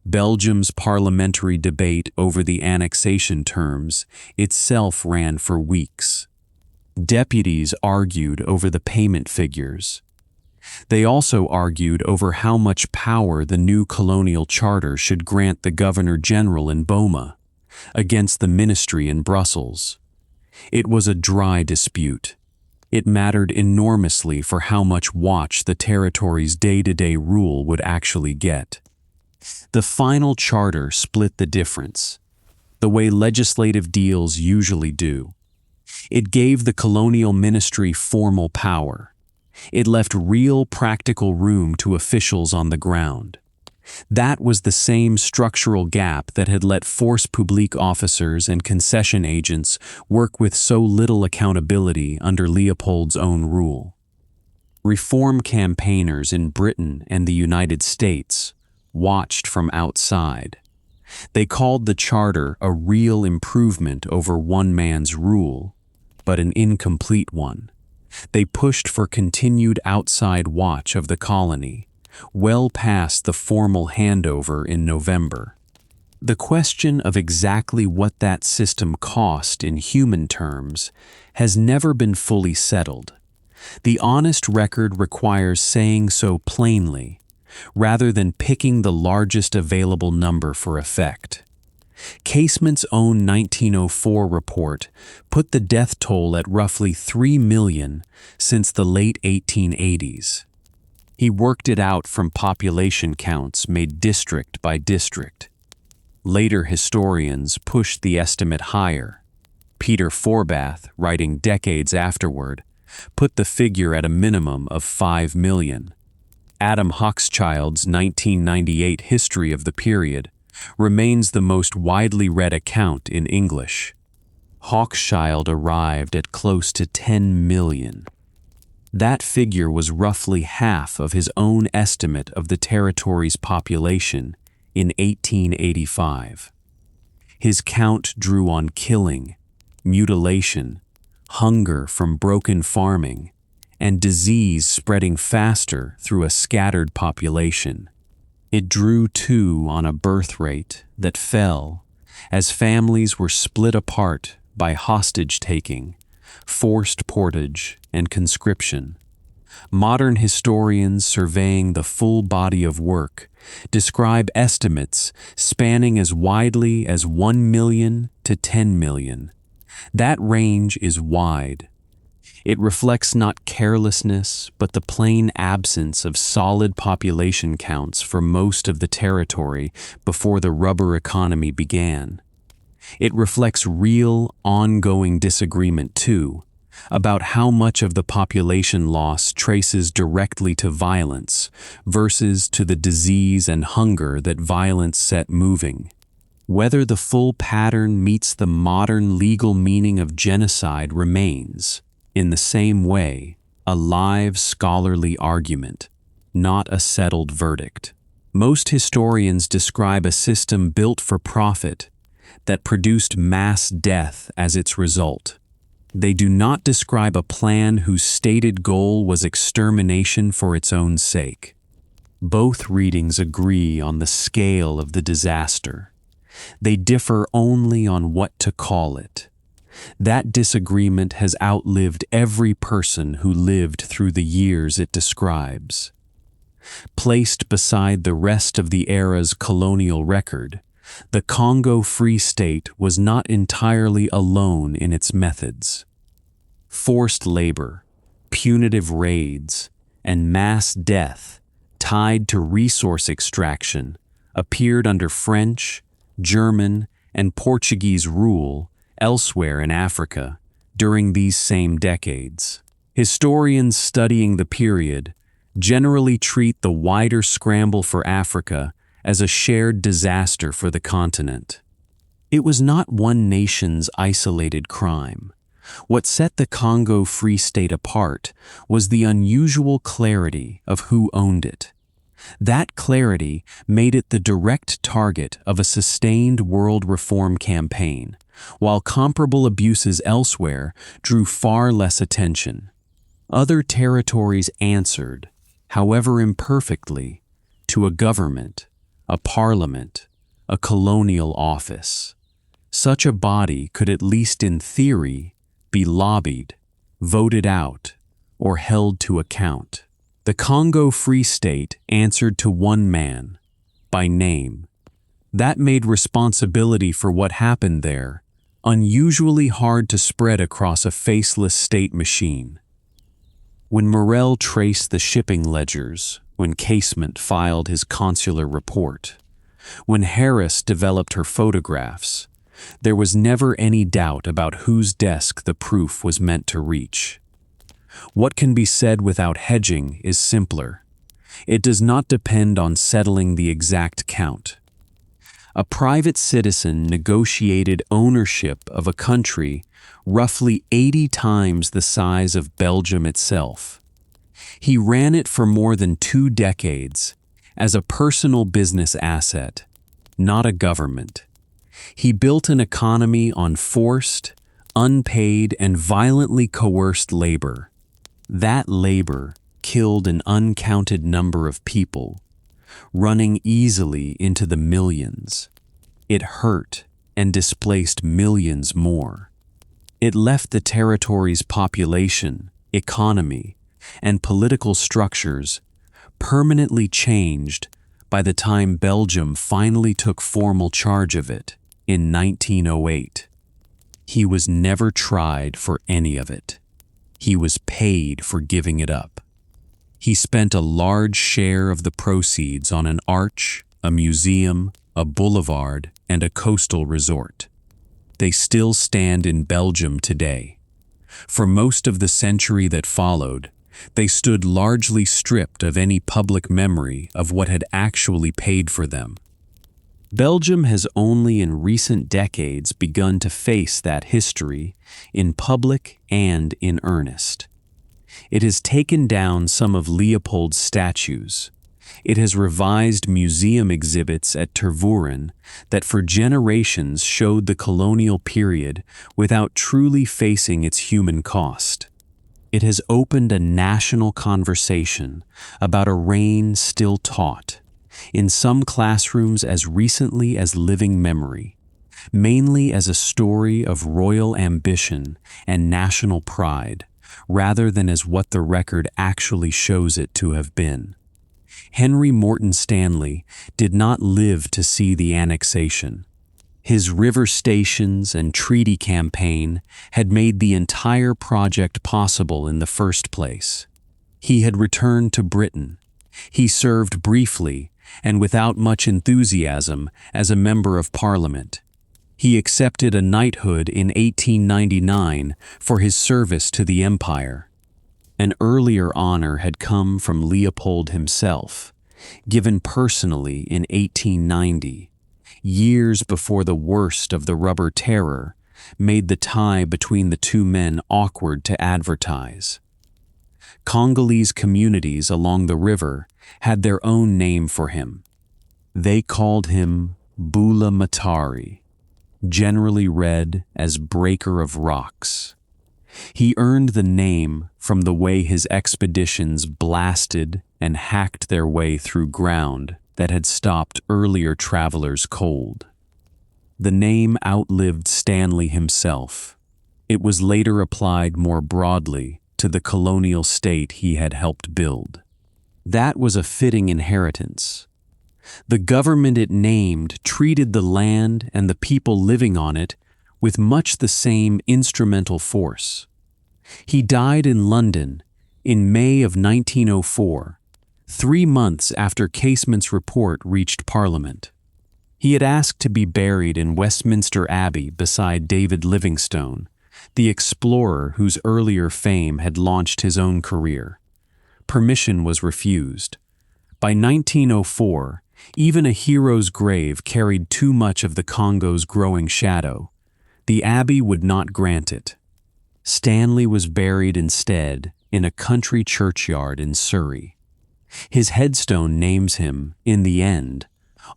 Speaker 1: Belgium's parliamentary debate over the annexation terms itself ran for weeks. Deputies argued over the payment figures. They also argued over how much power the new colonial charter should grant the Governor-General in Boma against the ministry in Brussels. It was a dry dispute. It mattered enormously for how much watch the territory's day-to-day rule would actually get. The final charter split the difference, the way legislative deals usually do. It gave the colonial ministry formal power. It left real practical room to officials on the ground. That was the same structural gap that had let Force Publique officers and concession agents work with so little accountability under Leopold's own rule. Reform campaigners in Britain and the United States watched from outside. They called the charter a real improvement over one man's rule, but an incomplete one. They pushed for continued outside watch of the colony, well past the formal handover in November. The question of exactly what that system cost in human terms has never been fully settled. The honest record requires saying so plainly, rather than picking the largest available number for effect. Casement's own 1904 report put the death toll at roughly 3 million since the late 1880s. He worked it out from population counts made district by district. Later historians pushed the estimate higher. Peter Forbath, writing decades afterward, put the figure at a minimum of 5 million. Adam Hochschild's 1998 history of the period remains the most widely read account in English. Hochschild arrived at close to 10 million. That figure was roughly half of his own estimate of the territory's population in 1885. His count drew on killing, mutilation, hunger from broken farming, and disease spreading faster through a scattered population. It drew, too, on a birth rate that fell as families were split apart by hostage-taking, forced portage, and conscription. Modern historians surveying the full body of work describe estimates spanning as widely as 1 million to 10 million. That range is wide. It reflects not carelessness, but the plain absence of solid population counts for most of the territory before the rubber economy began. It reflects real, ongoing disagreement, too, about how much of the population loss traces directly to violence versus to the disease and hunger that violence set moving. Whether the full pattern meets the modern legal meaning of genocide remains, in the same way, a live scholarly argument, not a settled verdict. Most historians describe a system built for profit that produced mass death as its result. They do not describe a plan whose stated goal was extermination for its own sake. Both readings agree on the scale of the disaster. They differ only on what to call it. That disagreement has outlived every person who lived through the years it describes. Placed beside the rest of the era's colonial record, the Congo Free State was not entirely alone in its methods. Forced labor, punitive raids, and mass death tied to resource extraction appeared under French, German, and Portuguese rule elsewhere in Africa during these same decades. Historians studying the period generally treat the wider scramble for Africa as a shared disaster for the continent. It was not one nation's isolated crime. What set the Congo Free State apart was the unusual clarity of who owned it. That clarity made it the direct target of a sustained world reform campaign, while comparable abuses elsewhere drew far less attention. Other territories answered, however imperfectly, to a government, a parliament, a colonial office. Such a body could, at least in theory, be lobbied, voted out, or held to account. The Congo Free State answered to one man, by name. That made responsibility for what happened there unusually hard to spread across a faceless state machine. When Morel traced the shipping ledgers, when Casement filed his consular report, when Harris developed her photographs, there was never any doubt about whose desk the proof was meant to reach. What can be said without hedging is simpler. It does not depend on settling the exact count. A private citizen negotiated ownership of a country roughly 80 times the size of Belgium itself. He ran it for more than 2 decades as a personal business asset, not a government. He built an economy on forced, unpaid, and violently coerced labor. That labor killed an uncounted number of people, running easily into the millions. It hurt and displaced millions more. It left the territory's population, economy, and political structures permanently changed by the time Belgium finally took formal charge of it in 1908. He was never tried for any of it. He was paid for giving it up. He spent a large share of the proceeds on an arch, a museum, a boulevard, and a coastal resort. They still stand in Belgium today. For most of the century that followed, they stood largely stripped of any public memory of what had actually paid for them. Belgium has only in recent decades begun to face that history in public and in earnest. It has taken down some of Leopold's statues. It has revised museum exhibits at Tervuren that for generations showed the colonial period without truly facing its human cost. It has opened a national conversation about a reign still taught, in some classrooms as recently as living memory, mainly as a story of royal ambition and national pride, rather than as what the record actually shows it to have been. Henry Morton Stanley did not live to see the annexation. His river stations and treaty campaign had made the entire project possible in the first place. He had returned to Britain. He served briefly and without much enthusiasm as a member of Parliament. He accepted a knighthood in 1899 for his service to the Empire. An earlier honor had come from Leopold himself, given personally in 1890, years before the worst of the Rubber Terror made the tie between the two men awkward to advertise. Congolese communities along the river had their own name for him. They called him Bula Matari, generally read as Breaker of Rocks. He earned the name from the way his expeditions blasted and hacked their way through ground that had stopped earlier travelers cold. The name outlived Stanley himself. It was later applied more broadly to the colonial state he had helped build. That was a fitting inheritance. The government it named treated the land and the people living on it with much the same instrumental force. He died in London in May of 1904, 3 months after Casement's report reached Parliament. He had asked to be buried in Westminster Abbey beside David Livingstone, the explorer whose earlier fame had launched his own career. Permission was refused. By 1904, even a hero's grave carried too much of the Congo's growing shadow. The Abbey would not grant it. Stanley was buried instead in a country churchyard in Surrey. His headstone names him, in the end,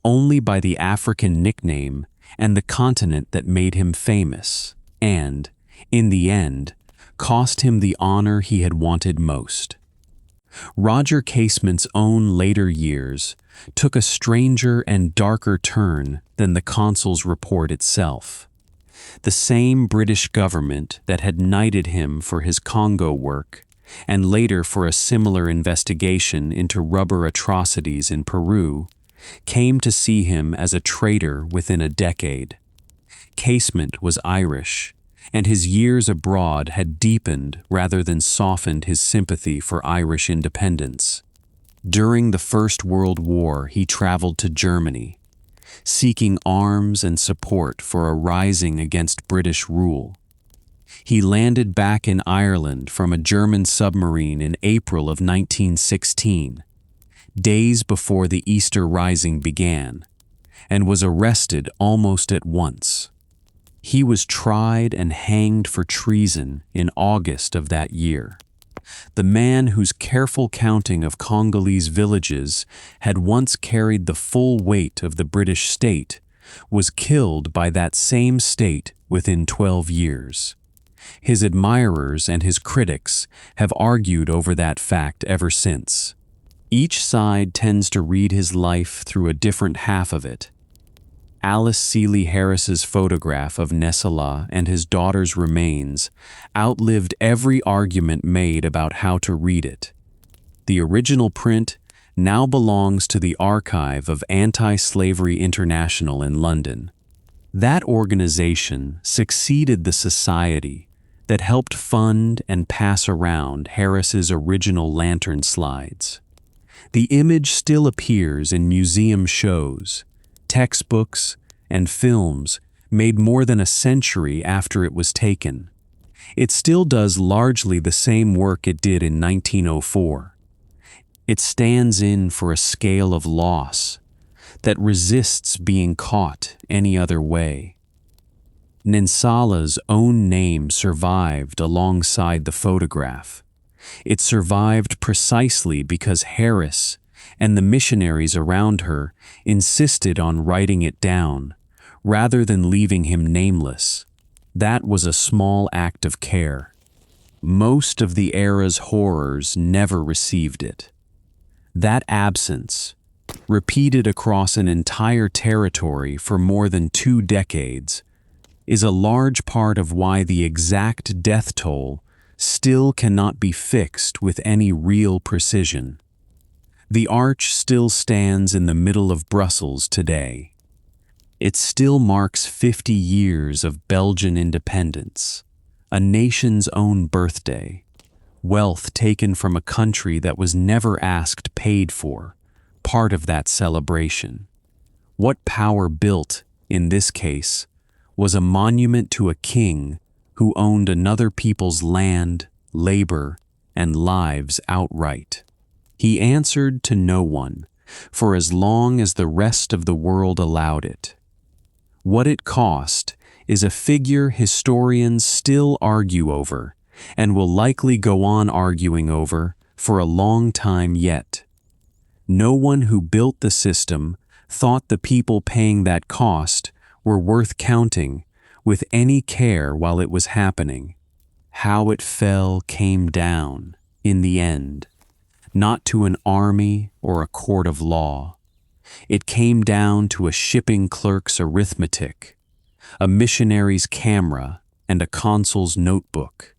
Speaker 1: only by the African nickname and the continent that made him famous, and, in the end, cost him the honor he had wanted most. Roger Casement's own later years took a stranger and darker turn than the consul's report itself. The same British government that had knighted him for his Congo work, and later for a similar investigation into rubber atrocities in Peru, came to see him as a traitor within a decade. Casement was Irish, and his years abroad had deepened rather than softened his sympathy for Irish independence. During the First World War, he traveled to Germany, seeking arms and support for a rising against British rule. He landed back in Ireland from a German submarine in April of 1916, days before the Easter Rising began, and was arrested almost at once. He was tried and hanged for treason in August of that year. the man whose careful counting of Congolese villages had once carried the full weight of the British state, was killed by that same state within 12 years. His admirers and his critics have argued over that fact ever since. Each side tends to read his life through a different half of it. Alice Seeley Harris's photograph of Nessala and his daughter's remains outlived every argument made about how to read it. The original print now belongs to the archive of Anti-Slavery International in London. That organization succeeded the society that helped fund and pass around Harris's original lantern slides. The image still appears in museum shows, textbooks, and films made more than a century after it was taken. It still does largely the same work it did in 1904. It stands in for a scale of loss that resists being caught any other way. Nensala's own name survived alongside the photograph. It survived precisely because Harris and the missionaries around her insisted on writing it down, rather than leaving him nameless. That was a small act of care. Most of the era's horrors never received it. That absence, repeated across an entire territory for more than 2 decades, is a large part of why the exact death toll still cannot be fixed with any real precision. The arch still stands in the middle of Brussels today. It still marks 50 years of Belgian independence, a nation's own birthday, wealth taken from a country that was never asked paid for, part of that celebration. What power built, in this case, was a monument to a king who owned another people's land, labor, and lives outright. He answered to no one, for as long as the rest of the world allowed it. What it cost is a figure historians still argue over, and will likely go on arguing over for a long time yet. No one who built the system thought the people paying that cost were worth counting with any care while it was happening. How it fell came down, in the end, not to an army or a court of law. It came down to a shipping clerk's arithmetic, a missionary's camera, and a consul's notebook.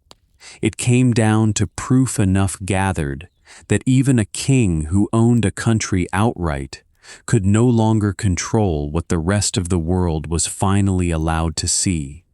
Speaker 1: It came down to proof enough gathered that even a king who owned a country outright could no longer control what the rest of the world was finally allowed to see.